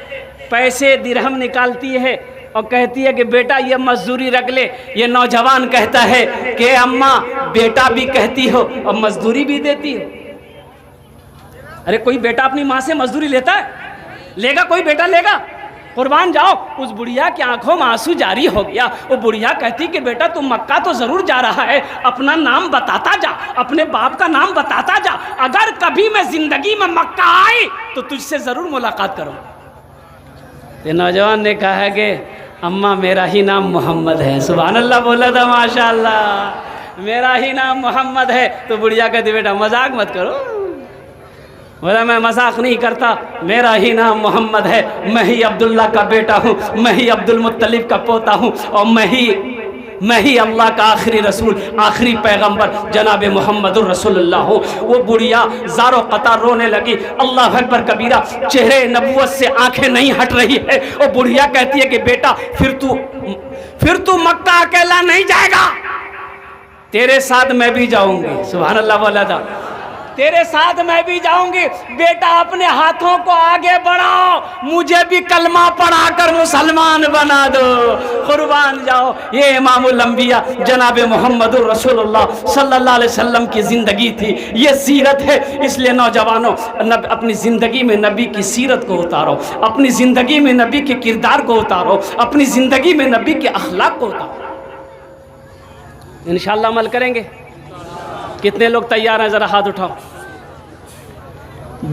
पैसे दिरहम निकालती है और कहती है कि बेटा ये मजदूरी रख ले। ये नौजवान कहता है कि अम्मा बेटा भी कहती हो और मजदूरी भी देती हो। अरे कोई बेटा अपनी माँ से मजदूरी लेता है? लेगा कोई बेटा? लेगा? कुर्बान जाओ। उस बुढ़िया की आंखों में आंसू जारी हो गया। वो बुढ़िया कहती कि बेटा तू मक्का तो जरूर जा रहा है, अपना नाम बताता जा, अपने बाप का नाम बताता जा। अगर कभी मैं जिंदगी में मक्का आई तो तुझसे जरूर मुलाकात करूँगा। ये नौजवान ने कहा कि अम्मा मेरा ही नाम मोहम्मद है। सुभान अल्लाह, बोला था माशाअल्लाह, मेरा ही नाम मोहम्मद है। तो बुढ़िया कहती बेटा मजाक मत करो। बोला मैं मजाक नहीं करता, मेरा ही नाम मोहम्मद है। मैं ही अब्दुल्ला का बेटा हूँ, मैं ही अब्दुल मुत्तलिब का पोता हूँ और मैं ही अल्लाह का आखिरी रसूल, आखिरी पैगंबर जनाब मोहम्मदुर रसूलुल्लाह हूँ। वो बुढ़िया ज़ारो कतार रोने लगी। अल्लाह अकबर कबीरा, चेहरे नबुव्वत से आंखें नहीं हट रही है। वो बुढ़िया कहती है कि बेटा फिर तू मक्का अकेला नहीं जाएगा, तेरे साथ मैं भी जाऊंगी। सुभान अल्लाह, बोला था तेरे साथ मैं भी जाऊंगी। बेटा अपने हाथों को आगे बढ़ाओ, मुझे भी कलमा पढ़ाकर मुसलमान बना दो। कुर्बान जाओ। ये इमामुल अंबिया जनाब मोहम्मदुर रसूलुल्लाह सल्लल्लाहु अलैहि वसल्लम की ज़िंदगी थी, ये सीरत है। इसलिए नौजवानों अपनी ज़िंदगी में नबी की सीरत को उतारो, अपनी ज़िंदगी में नबी के किरदार को उतारो, अपनी ज़िंदगी में नबी के अखलाक को उतारो। इंशाअल्लाह अमल करेंगे। कितने लोग तैयार हैं? ज़रा हाथ उठाओ।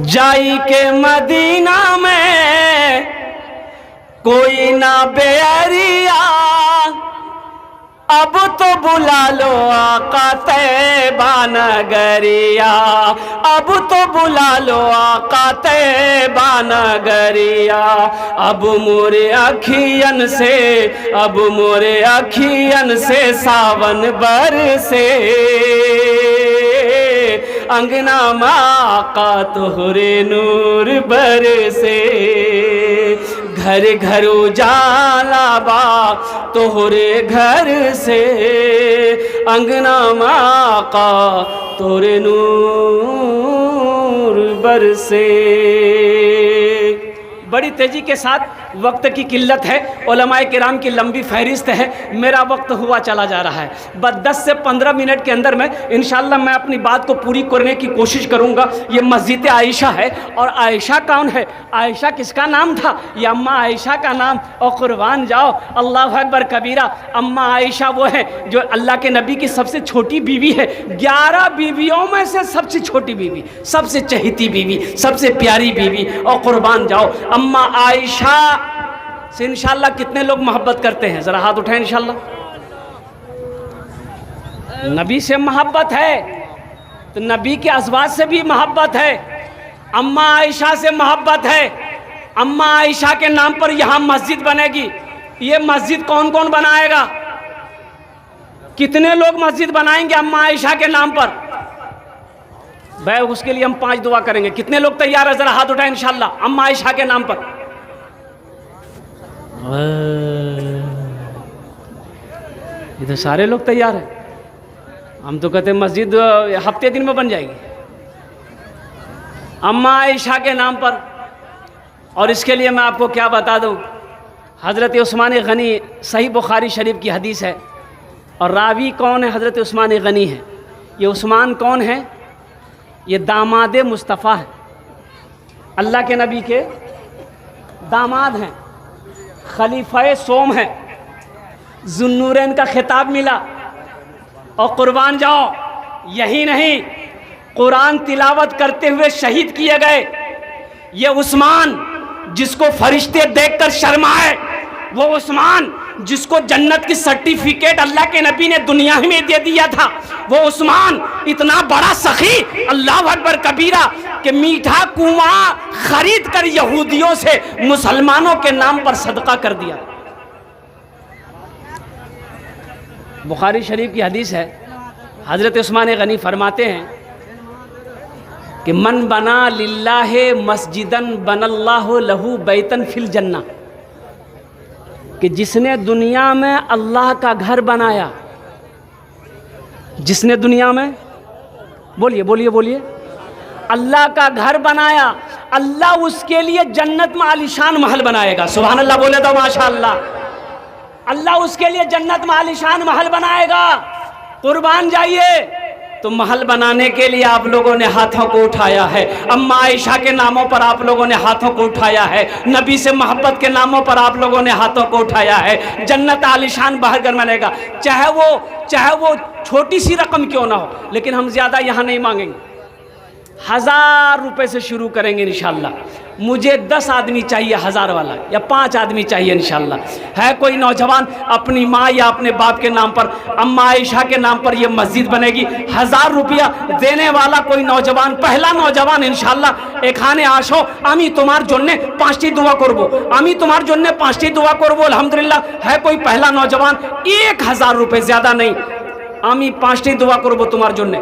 जाई के मदीना में कोई ना बेअरिया, अब तो बुला लो आका तैबा नगरिया, अब तो बुला लो आका तैबा नगरिया। अब मोरे अखियन से सावन बरसे, अंगना में आका तोहरे नूर बरसे। घर घर उजाला बा तोहरे घर से, अंगना में आका तोरे नूर बरसे। बड़ी तेज़ी के साथ, वक्त की किल्लत है, उलमाए किराम की लंबी फहरिस्त है, मेरा वक्त हुआ चला जा रहा है। बस 10 से 15 मिनट के अंदर में इंशाअल्लाह मैं अपनी बात को पूरी करने की कोशिश करूंगा। ये मस्जिद आयशा है। और आयशा कौन है? आयशा किसका नाम था? ये अम्मा आयशा का नाम। और कुर्बान जाओ, अल्लाह अकबर कबीरा, अम्मा आयशा वो है जो अल्लाह के नबी की सबसे छोटी बीवी है। 11 बीवियों में से सबसे छोटी बीवी, सबसे चहेती बीवी, सबसे प्यारी बीवी। और कुर्बान जाओ, अम्मा आयशा से इंशाअल्लाह कितने लोग मोहब्बत करते हैं? ज़रा हाथ उठाएं। इंशाअल्लाह नबी से मोहब्बत है तो नबी के अज़वाज से भी मोहब्बत है। अम्मा आयशा से मोहब्बत है। अम्मा आयशा के नाम पर यहाँ मस्जिद बनेगी। ये मस्जिद कौन कौन बनाएगा? कितने लोग मस्जिद बनाएंगे अम्मा आयशा के नाम पर? भाई उसके लिए हम 5 दुआ करेंगे। कितने लोग तैयार है? ज़रा हाथ उठाएं। इंशाअल्लाह अम्मा आयशा के नाम पर। ये तो सारे लोग तैयार हैं। हम तो कहते हैं मस्जिद हफ्ते दिन में बन जाएगी अम्मा आयशा के नाम पर। और इसके लिए मैं आपको क्या बता दूं, हज़रत उस्मान गनी, सही बुखारी शरीफ की हदीस है। और रावी कौन है? हज़रत उस्मान गनी है। ये उस्मान कौन है? ये दामाद मुस्तफ़ा है, अल्लाह के नबी के दामाद हैं, खलीफा सोम है, ज़ुन्नूरैन का खिताब मिला। और कुर्बान जाओ, यही नहीं, कुरान तिलावत करते हुए शहीद किए गए। ये उस्मान जिसको फरिश्ते देखकर शर्माए, वो उस्मान जिसको जन्नत की सर्टिफिकेट अल्लाह के नबी ने दुनिया में दे दिया था, वो उस्मान इतना बड़ा सखी, अल्लाह अकबर कबीरा, कि मीठा कुआं खरीद कर यहूदियों से मुसलमानों के नाम पर सदका कर दिया। बुखारी शरीफ की हदीस है, हज़रत उस्मान गनी फरमाते हैं कि मन बना लिल्लाहि मस्जिदन बनल्लाहु लहू बैतन फिल जन्ना, कि जिसने दुनिया में अल्लाह का घर बनाया, जिसने दुनिया में, बोलिए बोलिए बोलिए, अल्लाह का घर बनाया, अल्लाह उसके लिए जन्नत में आलीशान महल बनाएगा। सुभान अल्लाह बोले तो माशाअल्लाह। अल्लाह उसके लिए जन्नत में आलीशान महल बनाएगा। कुर्बान जाइए। तो महल बनाने के लिए आप लोगों ने हाथों को उठाया है, अम्मा आयशा के नामों पर आप लोगों ने हाथों को उठाया है, नबी से मोहब्बत के नामों पर आप लोगों ने हाथों को उठाया है। जन्नत आलीशान बहकर बनेगा, चाहे वो छोटी सी रकम क्यों ना हो, लेकिन हम ज़्यादा यहाँ नहीं मांगेंगे। 1000 रुपये से शुरू करेंगे इंशाल्लाह। मुझे 10 आदमी चाहिए 1000 वाला, या 5 आदमी चाहिए इंशाल्लाह। है कोई नौजवान अपनी माँ या अपने बाप के नाम पर, अम्मा आयशा के नाम पर ये मस्जिद बनेगी, 1000 रुपया देने वाला कोई नौजवान, पहला नौजवान इंशाल्लाह एखाने आशो आमी तुम्हार जन्ने 5टी दुआ करबो, आमी तुम्हार जन्ने 5टी दुआ करबो। अल्हम्दुलिल्लाह है कोई पहला नौजवान, 1000 रुपये, ज़्यादा नहीं, आमी 5टी दुआ करबो तुम्हार जन्ने।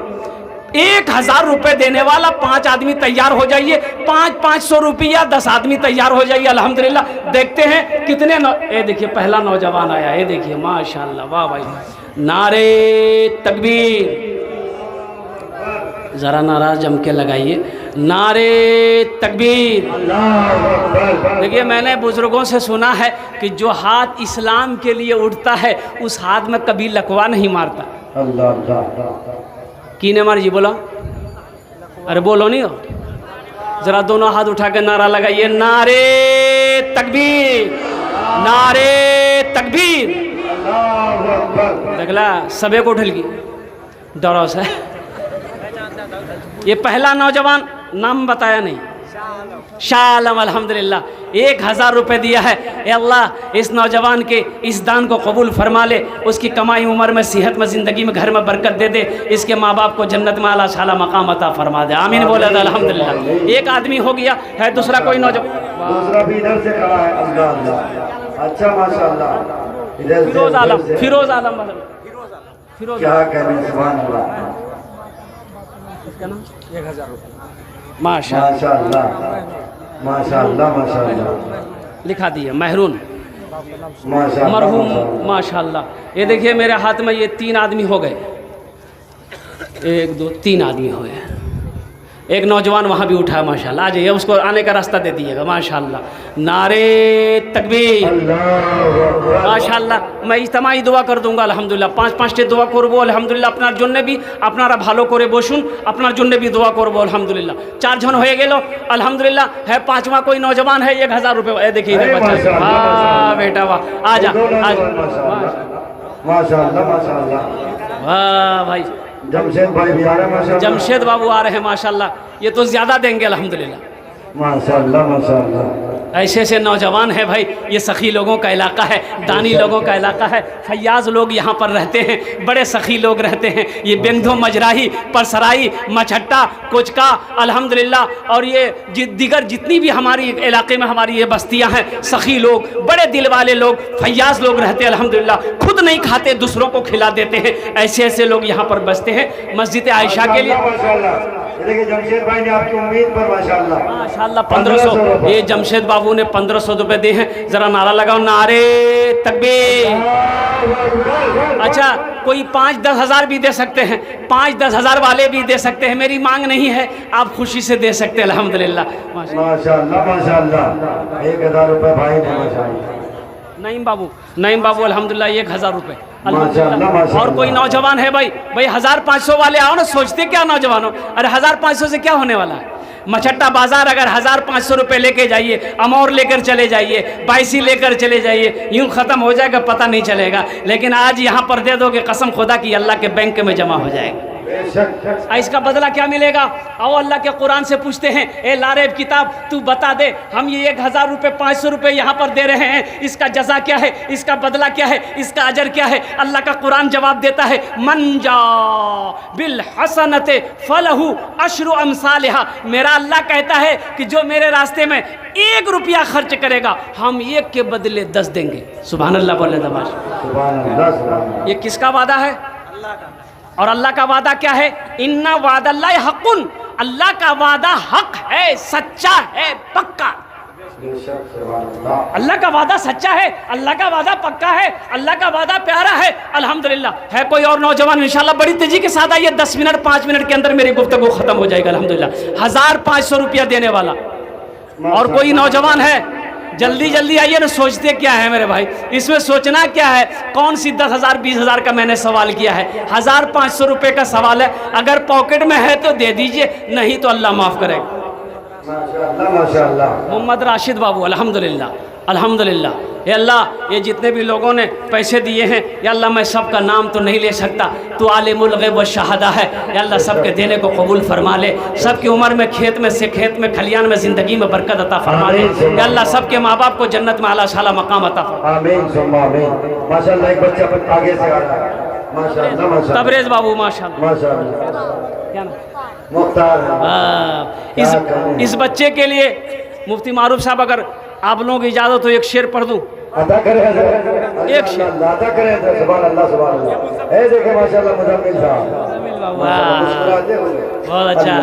1000 रुपये देने वाला 5 आदमी तैयार हो जाइए, 500 रुपया 10 आदमी तैयार हो जाइए। अल्हम्दुलिल्लाह देखते हैं कितने ये देखिए पहला नौजवान आया, ये देखिए माशाल्लाह, वाह भाई, नारे तकबीर, ज़रा नारा जम के लगाइए, नारे तकबीर। देखिए मैंने बुजुर्गों से सुना है कि जो हाथ इस्लाम के लिए उठता है उस हाथ में कभी लकवा नहीं मारता। कीने मार जी बोला, अरे बोलो नहीं हो, जरा दोनों हाथ उठा के नारा लगाइए, नारे तकबीर, नारे तकबीर। देखला सबे को उठल की डरो से। ये पहला नौजवान नाम बताया नहीं, शाह आलम, अल्हम्दुलिल्लाह 1000 रुपये दिया है। ए अल्लाह इस नौजवान के इस दान को कबूल फरमा ले, उसकी कमाई उम्र में, सेहत में, ज़िंदगी में, घर में बरकत दे दे, इसके माँ बाप को जन्नत में आला शाला मकाम अता फरमा दे। आमीन बोले तो अल्हम्दुलिल्लाह। एक आदमी हो गया है, दूसरा कोई नौजवान, दूसरा भी इधर से खड़ा है। अल्लाह अल्लाह, अच्छा माशाअल्लाह। इधर से फिरोज आलम, फिरोज आलम, फिरोज, क्या कहने, सुभान अल्लाह, इसका नाम 1000 रुपये, माशाअल्लाह माशाअल्लाह माशाअल्लाह माशाअल्लाह, लिखा दिया महरूम माशाअल्लाह मरहूम, माशाअल्लाह। ये देखिए मेरे हाथ में ये 3 आदमी हो गए, 1 2 3 आदमी हो गए। एक नौजवान वहाँ भी उठा है माशाअल्लाह, आ जाइए, उसको आने का रास्ता दे दीजिएगा माशाअल्लाह। नारे तकबीर, माशाअल्लाह। मैं इज्तिमाई दुआ कर दूंगा अल्हम्दुलिल्लाह, 5-5टे दुआ करबो अल्हम्दुलिल्लाह। अपनार जन्य भी আপনারা ভালো করে বসুন, আপনার জন্য भी दुआ করবো अल्हम्दुलिल्लाह। 4 जन হয়ে গেল अल्हम्दुलिल्लाह। है 5वां कोई नौजवान है, 1000 रुपये, देखिए इधर बच्चा, वाह बेटा वाह, आ जा माशाअल्लाह माशाअल्लाह, वाह भाई, जमशेद भाई भी आ रहे हैं माशाअल्लाह, जमशेद बाबू आ रहे हैं माशाअल्लाह। ये तो ज़्यादा देंगे अल्हम्दुलिल्लाह। माशाअल्लाह माशाअल्लाह। ऐसे ऐसे नौजवान हैं भाई, ये सखी लोगों का इलाका है, दानी लोगों का इलाका है, फैयाज लोग यहाँ पर रहते हैं, बड़े सखी लोग रहते हैं। ये बेंगधो, मजराही, परसराई, मछट्टा, कोचका, अल्हम्दुलिल्लाह, और ये दीगर जितनी भी हमारी इलाके में हमारी ये बस्तियाँ हैं, सखी लोग, बड़े दिल वाले लोग, फैयाज लोग रहते हैं अल्हम्दुलिल्लाह। खुद नहीं खाते, दूसरों को खिला देते हैं। ऐसे ऐसे लोग यहाँ पर बसते हैं। मस्जिद आयशा के लिए देखिए जमशेद भाई ने आपकी उम्मीद पर माशाअल्लाह 1500, ये जमशेद बाबू ने 1500 रुपये दिए हैं। ज़रा नारा लगाओ, नारे तकबीर। अच्छा कोई 5-10 हज़ार भी दे सकते हैं, 5-10 हज़ार वाले भी दे सकते हैं, मेरी मांग नहीं है, आप खुशी से दे सकते हैं अल्हम्दुलिल्लाह। माशाअल्लाह माशाअल्लाह, 1000 रुपये भाई ने माशाअल्लाह। नईम बाबू अल्हम्दुलिल्लाह 1000 रुपये अल्हम्दुलिल्लाह। और कोई नौजवान है भाई 1500 वाले आओ ना, सोचते क्या नौजवान हो, अरे 1500 से क्या होने वाला है। मछट्टा बाजार अगर 1500 रुपये लेके जाइए, अमौर लेकर चले जाइए, बाइसी लेकर चले जाइए, यूँ ख़त्म हो जाएगा, पता नहीं चलेगा। लेकिन आज यहाँ पर दे दोगे, कसम खुदा की अल्लाह के बैंक में जमा हो जाएगा। बेशक इसका बदला क्या मिलेगा? आओ अल्लाह के कुरान से पूछते हैं, ए लारेब किताब तू बता दे, हम ये 1000 रुपये 500 रुपये यहाँ पर दे रहे हैं, इसका जजा क्या है, इसका बदला क्या है, इसका अजर क्या है? अल्लाह का कुरान जवाब देता है, मन जा बिल हसनते फलहू अशरु अमसालिहा। मेरा अल्लाह कहता है कि जो मेरे रास्ते में 1 रुपया खर्च करेगा, हम 1 के बदले 10 देंगे। सुभान अल्लाह बोले दबाश। सुभान अल्लाह। ये किसका वादा है? और अल्लाह का वादा क्या है? इन्ना वादल्लाहि हक़्क़ुन, अल्लाह का वादा हक है, सच्चा है, पक्का। बेशक सुभान अल्लाह। अल्लाह का वादा सच्चा है, अल्लाह का वादा पक्का है, अल्लाह का वादा प्यारा है। अल्हम्दुलिल्लाह। है कोई और नौजवान? इंशाल्लाह बड़ी तेजी के साथ आइए, 10 मिनट 5 मिनट के अंदर मेरी गुफ्तगू खत्म हो जाएगा अल्हम्दुलिल्लाह। 1500 रुपया देने वाला और कोई नौजवान है? जल्दी जल्दी आइए ना। सोचते क्या है मेरे भाई, इसमें सोचना क्या है? कौन सी 10,000 20,000 का मैंने सवाल किया है? 1500 रुपये का सवाल है। अगर पॉकेट में है तो दे दीजिए, नहीं तो अल्लाह माफ़ करेगा। माशाअल्लाह माशाअल्लाह। मोहम्मद राशिद बाबू अल्हम्दुलिल्लाह अल्हम्दुलिल्लाह। ये अल्लाह, ये जितने भी लोगों ने पैसे दिए हैं, या अल्लाह मैं सबका नाम तो नहीं ले सकता, तो आलिमुल गैब व शहादा है, या अल्लाह सबके देने को कबूल फरमा ले। सबकी उम्र में खेत में खलियान में ज़िंदगी में बरकत अता फरमा ले। या अल्लाह सबके माँ बाप को जन्नत में आला शाला मकाम अता फरमा। आमीन सुम्मा आमीन। माशाअल्लाह। एक बच्चा आगे से आ रहा है। माशाअल्लाह माशाअल्लाह। तबरेज़ बाबू माशाअल्लाह। माशाअल्लाह। क्या नाम? मुख्तार। इस बच्चे के लिए मुफ्ती मारूफ साहब, अगर आप लोगों की इजाज़त हो, एक शेर पढ़ दूँ। अदा करें एक शेर अदा करें। सुभान अल्लाह सुभान अल्लाह। ए देखे माशाअल्लाह मुजम्मिल साहब। बहुत अच्छा।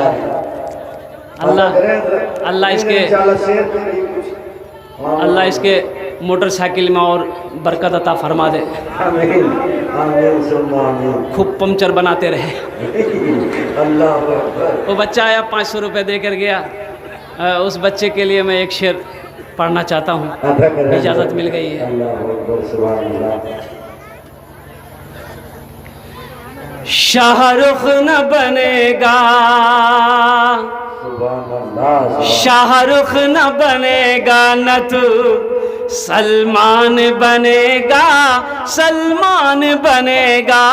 अल्लाह इसके मोटरसाइकिल में और बरकत अता फरमा दे। आमीन आमीन सुम्मा आमीन। खूब पंचर बनाते रहे। अल्लाह। वो बच्चा आया 500 रुपये दे कर गया। उस बच्चे के लिए मैं एक शेर पढ़ना चाहता हूँ, इजाज़त मिल गई है। शाहरुख न बनेगा, शाहरुख न बनेगा न तू सलमान बनेगा, सलमान बनेगा।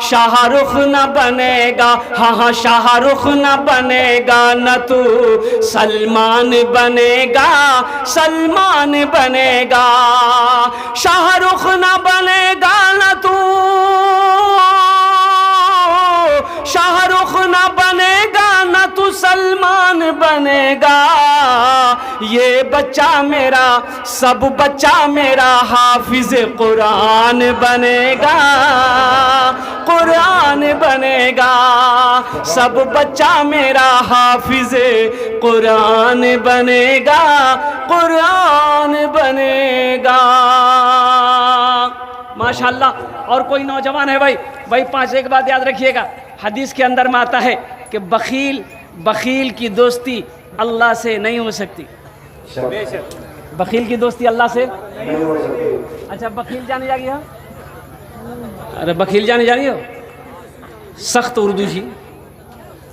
शाहरुख न बनेगा, हाँ हाँ शाहरुख न बनेगा न तू सलमान बनेगा, सलमान बनेगा। शाहरुख न बनेगा न तू, शाहरुख न बनेगा न तू सलमान बनेगा। ये बच्चा मेरा, सब बच्चा मेरा हाफिज कुरान बनेगा, कुरान बनेगा। सब बच्चा मेरा हाफिज कुरान बनेगा, कुरान बनेगा। माशाअल्लाह। और कोई नौजवान है भाई? भाई 5 एक बात याद रखिएगा, हदीस के अंदर में आता है कि बखील की दोस्ती अल्लाह से नहीं हो सकती। बखील की दोस्ती अल्लाह से नहीं हो सकती। अच्छा, बखील जाने जागी हो? अरे बखील जानी हो? सख्त उर्दू जी।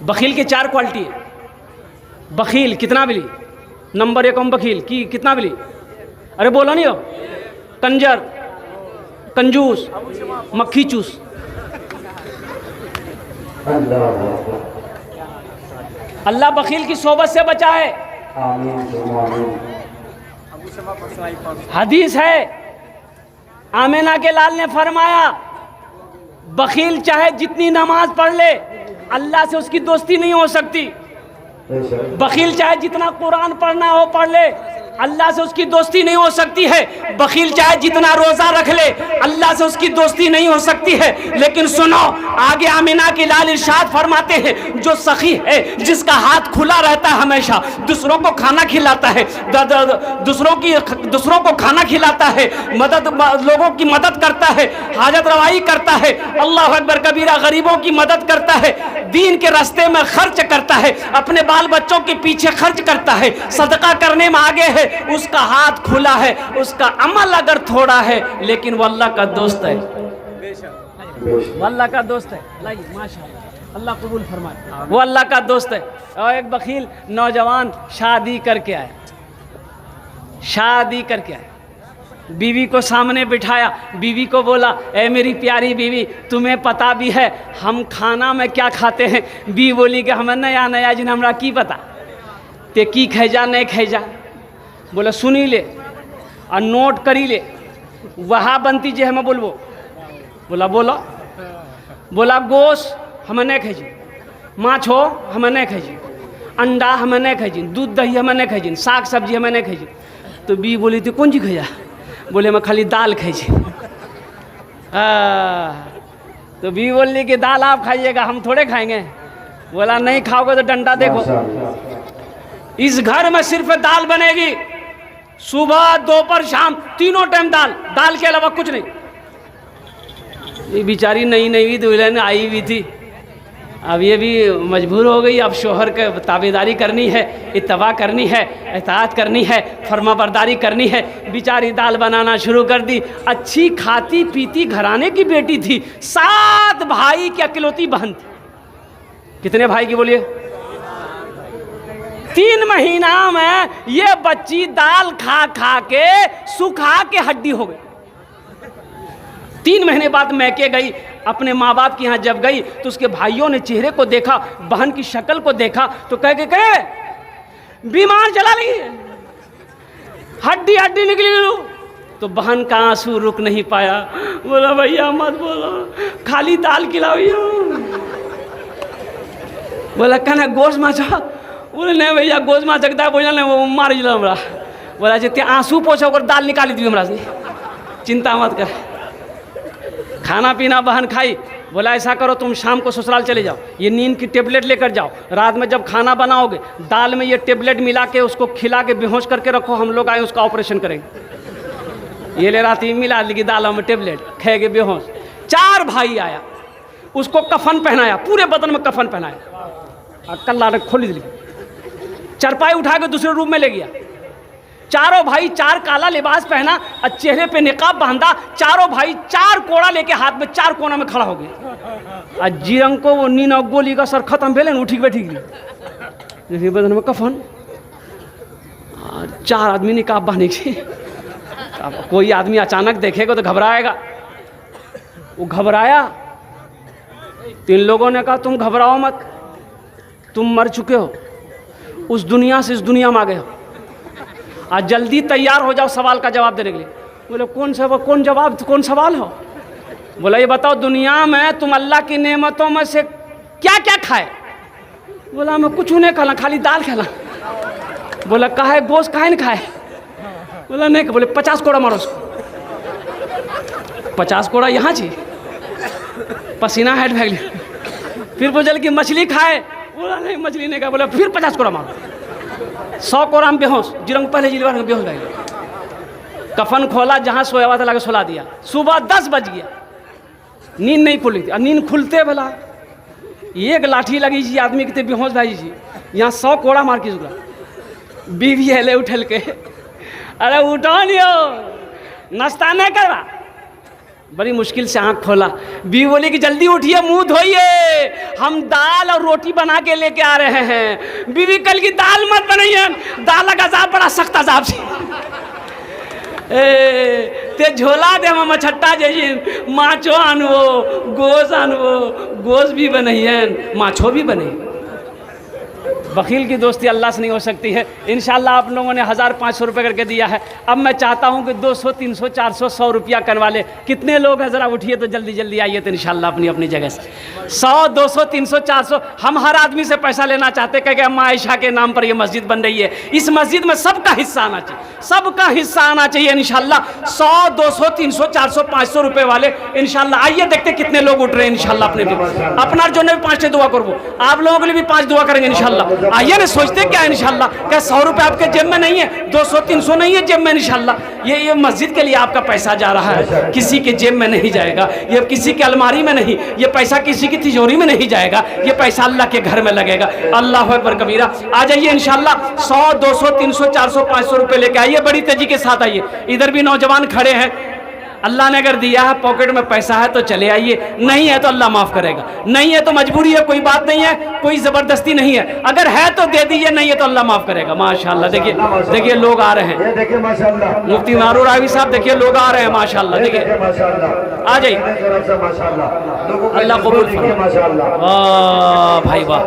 बखील की 4 क्वालिटी है। बखील कितना बिली? नंबर 1 हम बखील की कितना बिली? अरे बोलो नहीं हो? कंजर, कंजूस, मक्खी चूस। अल्लाह बखील की सोबत से बचाए। हदीस है, आमिना के लाल ने फरमाया, बखील चाहे जितनी नमाज पढ़ ले, अल्लाह से उसकी दोस्ती नहीं हो सकती। बखील चाहे जितना कुरान पढ़ना हो पढ़ ले, अल्लाह से उसकी दोस्ती नहीं हो सकती है। बखील चाहे जितना रोज़ा रख ले, अल्लाह से उसकी दोस्ती नहीं हो सकती है। लेकिन सुनो, आगे आमिना की लाल इरशाद फरमाते हैं, जो सखी है, जिसका हाथ खुला रहता है, हमेशा दूसरों को खाना खिलाता है, दूसरों को खाना खिलाता है, लोगों की मदद करता है, हाजत रवाई करता है, अल्लाह अकबर कबीरा, गरीबों की मदद करता है, दीन के रास्ते में खर्च करता है, अपने बाल बच्चों के पीछे खर्च करता है, सदका करने में आगे है, उसका हाथ खुला है, उसका अमल अगर थोड़ा है, लेकिन वो अल्लाह का दोस्त है, वो अल्लाह का दोस्त है। माशाअल्लाह, अल्लाह कबूल फरमाए। वो अल्लाह का दोस्त है। और एक बखील नौजवान शादी करके आए, शादी करके आए, बीवी को सामने बिठाया, बीवी को बोला, ए मेरी प्यारी बीवी, तुम्हें पता भी है हम खाना में क्या खाते हैं? बीवी बोली कि हमें नया नया जिन हमरा की पता, ते की खैजा नहीं खैजा? बोला सुनी ले और नोट करी ले, वहाँ बनती जे हमें बोलबो। बोला बोलो। बोला गोश्त हमें नहीं खैजी, माछ हो हमें नहीं खैजी, अंडा हमें नहीं खैजी, दूध दही हमें नहीं खैजी, साग सब्जी हमें नहीं खैजी। तो बी बोली थी कौन चीज खैजा? बोले मैं खाली दाल खैजी। तो बी बोली कि दाल आप खाइएगा, हम थोड़े खाएंगे। बोला नहीं खाओगे तो डंडा देखो। इस घर में सिर्फ दाल बनेगी, सुबह दोपहर शाम तीनों टाइम दाल, दाल के अलावा कुछ नहीं। ये बेचारी नई नई दुल्हन आई हुई थी, अब ये भी मजबूर हो गई, अब शोहर के ताबेदारी करनी है, इत्तबा करनी है, इताअत करनी है, फर्माबरदारी करनी है। बेचारी दाल बनाना शुरू कर दी। अच्छी खाती पीती घराने की बेटी थी, 7 भाई की अकेलौती बहन थी। कितने भाई की बोलिए? 3 महीना में ये बच्ची दाल खा खा के सुखा के हड्डी हो गई। 3 महीने बाद मैके गई, अपने माँ बाप के यहाँ जब गई तो उसके भाइयों ने चेहरे को देखा, बहन की शक्ल को देखा, तो कह के कहे बीमार चला ली, हड्डी हड्डी निकली। तो बहन का आंसू रुक नहीं पाया। बोला भैया मत बोलो, खाली दाल खिलाओ। बोला कहना गोश्त माचा? बोले नहीं भैया गोश्त माच सकता है, बोला नहीं वो मार दिला हमरा। बोला जितने आंसू पोछो और दाल निकाली दी हमरा से, चिंता मत कर। खाना पीना बहन खाई। बोला ऐसा करो तुम शाम को ससुराल चले जाओ, ये नींद की टेबलेट लेकर जाओ, रात में जब खाना बनाओगे दाल में ये टेबलेट मिला के उसको खिला के बेहोश करके रखो, हम लोग आए उसका ऑपरेशन करेंगे। ये ले रात ही मिला ली दालों में टेबलेट, खे के बेहोश। 4 भाई आया, उसको कफन पहनाया, पूरे बदन में कफन पहनाया, कल्ला ने खोली दी, चरपाई उठा के दूसरे रूम में ले गया। चारों भाई 4 काला लिबास पहना और चेहरे पे निकाब बांधा। चारों भाई 4 कोड़ा लेके हाथ में 4 कोना में खड़ा हो गया। और जीरंग को वो नीना गोली का सर खत्म भेले, उठी बैठी गई बदन में कफन। 4 आदमी निकाब बांधे की। अब कोई आदमी अचानक देखेगा तो घबराएगा। वो घबराया। 3 लोगों ने कहा तुम घबराओ मत, तुम मर चुके हो, उस दुनिया से इस दुनिया में आ गए हो, आज जल्दी तैयार हो जाओ सवाल का जवाब देने के लिए। बोले कौन सवाल हो? बोला ये बताओ दुनिया में तुम अल्लाह की नेमतों में से क्या क्या खाए? बोला मैं कुछ नहीं खाला, खाली दाल खाला। बोला काहे गोश्त काहे नहीं खाए? बोला नहीं। बोले 50 कोड़ा मारो उसको। 50 कोड़ा यहाँ जी, पसीना हेड भाग लिया। फिर बोझल कि मछली खाए? बोला नहीं मछली नहीं खाए। बोला फिर 50 कोड़ा मारो। 100 कोड़ा में बेहोश, जिरंग पहले जिलवा बेहोश गए। कफन खोला, जहाँ सोया हुआ था लगा सुला दिया। सुबह 10 बज गया, नींद नहीं खुली थी। और नींद खुलते भला एक लाठी लगी जी, आदमी कितने बेहोश भाई जी, यहाँ 100 कोड़ा मार के जुड़ा। बीवी हिले उठल के, अरे उठो लियो, नाश्ता नहीं करवा। बड़ी मुश्किल से आँख खोला। बीवी बोली कि जल्दी उठिए, मुंह धोइए, हम दाल और रोटी बना के लेके आ रहे हैं। बीवी कल की दाल मत बनाइए, दाल का अजाब बड़ा सख्त अजाब से ते झोला दे हम छट्टा जैसे माछो आनवो, गोश्त आनवो, गोश्त भी बनइए, माछो भी बने। वकील की दोस्ती अल्लाह से नहीं हो सकती है। इंशाल्लाह आप लोगों ने 1500 रुपये करके दिया है। अब मैं चाहता हूं कि 200, 300, 400, 100 रुपया करवा ले। कितने लोग हैं ज़रा उठिए तो जल्दी जल्दी आइए तो इंशाल्लाह अपनी अपनी जगह से 100, 200, 300, 400 हम हर आदमी से पैसा लेना चाहते हैं कि अम्मा आयशा के नाम पर यह मस्जिद बन रही है। इस मस्जिद में सबका हिस्सा आना चाहिए, सबका हिस्सा आना चाहिए। इंशाल्लाह 100, 200, 300, 400, 500 रुपये वाले इंशाल्लाह आइए, देखते कितने लोग उठ रहे हैं। इंशाल्लाह अपने भी अपना जो ने भी 5 दुआ करबो, आप लोगों के लिए भी 5 दुआ करेंगे इंशाल्लाह। आइए ना, सोचते क्या इंशाल्लाह, क्या 100 रुपये आपके जेब में नहीं है, 200, 300 नहीं है जेब में इंशाल्लाह। ये मस्जिद के लिए आपका पैसा जा रहा है, किसी के जेब में नहीं जाएगा, ये किसी के अलमारी में नहीं, ये पैसा किसी की तिजोरी में नहीं जाएगा, ये पैसा अल्लाह के घर में लगेगा। अल्लाह अकबर कबीरा। आ जाइए इंशाल्लाह 100, 200, 300, 400, 500 रुपये लेके आइए, बड़ी तेजी के साथ आइए। इधर भी नौजवान खड़े हैं, अल्लाह ने अगर दिया है, पॉकेट में पैसा है तो चले आइए, नहीं है तो अल्लाह माफ़ करेगा, नहीं है तो मजबूरी है, कोई बात नहीं है, कोई ज़बरदस्ती नहीं है, अगर है तो दे दीजिए, नहीं है तो अल्लाह माफ़ करेगा। माशाअल्लाह, देखिए देखिए लोग आ रहे हैं, ये देखिए माशाअल्लाह, मुफ्ती मारूर रावी साहब, देखिए लोग आ रहे हैं माशाअल्लाह, देखिए माशाअल्लाह, आ जाइए, माशाअल्लाह, अल्लाह कबूल फरमाए। माशाअल्लाह, वाह भाई वाह,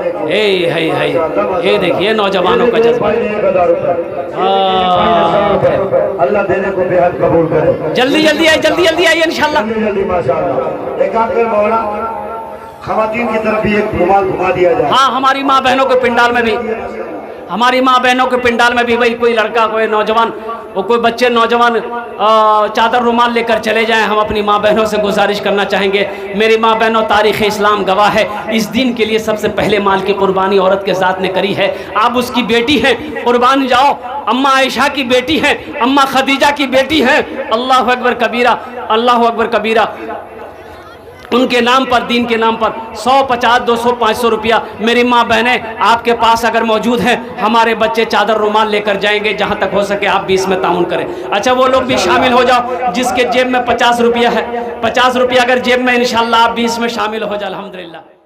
ये देखिए नौजवानों का जज्बा। अल्लाह देने को बेहद कबूल करे। जल्दी जल्दी आइए, जल्दी जल्दी आइए इंशाल्लाह। जल्दी जल्दी माशाअल्लाह। एक आखिर मौला खवातीन की तरफ भी एक रुमाल घुमा दिया जाए। हाँ, हमारी माँ बहनों के पिंडाल में भी, हमारी माँ बहनों के पिंडाल में भी भाई कोई लड़का, कोई नौजवान, वो कोई बच्चे नौजवान चादर रुमाल लेकर चले जाएं। हम अपनी माँ बहनों से गुजारिश करना चाहेंगे, मेरी माँ बहनों, तारीख़ इस्लाम गवाह है, इस दिन के लिए सबसे पहले माल की कुर्बानी औरत के ज़ात ने करी है। आप उसकी बेटी हैं, कुर्बान जाओ। अम्मा आयशा की बेटी हैं, अम्मा खदीजा की बेटी हैं। अल्लाह अकबर कबीरा, अल्लाह अकबर कबीरा। उनके नाम पर, दीन के नाम पर 100, 50, 200, 500 रुपया मेरी माँ बहनें आपके पास अगर मौजूद हैं, हमारे बच्चे चादर रुमाल लेकर जाएंगे, जहाँ तक हो सके आप भी इसमें ताउन करें। अच्छा, वो लोग भी शामिल हो जाओ जिसके जेब में 50 रुपया है, 50 रुपया अगर जेब में, इंशाल्लाह आप भी इसमें शामिल हो जाए। अल्हम्दुलिल्लाह।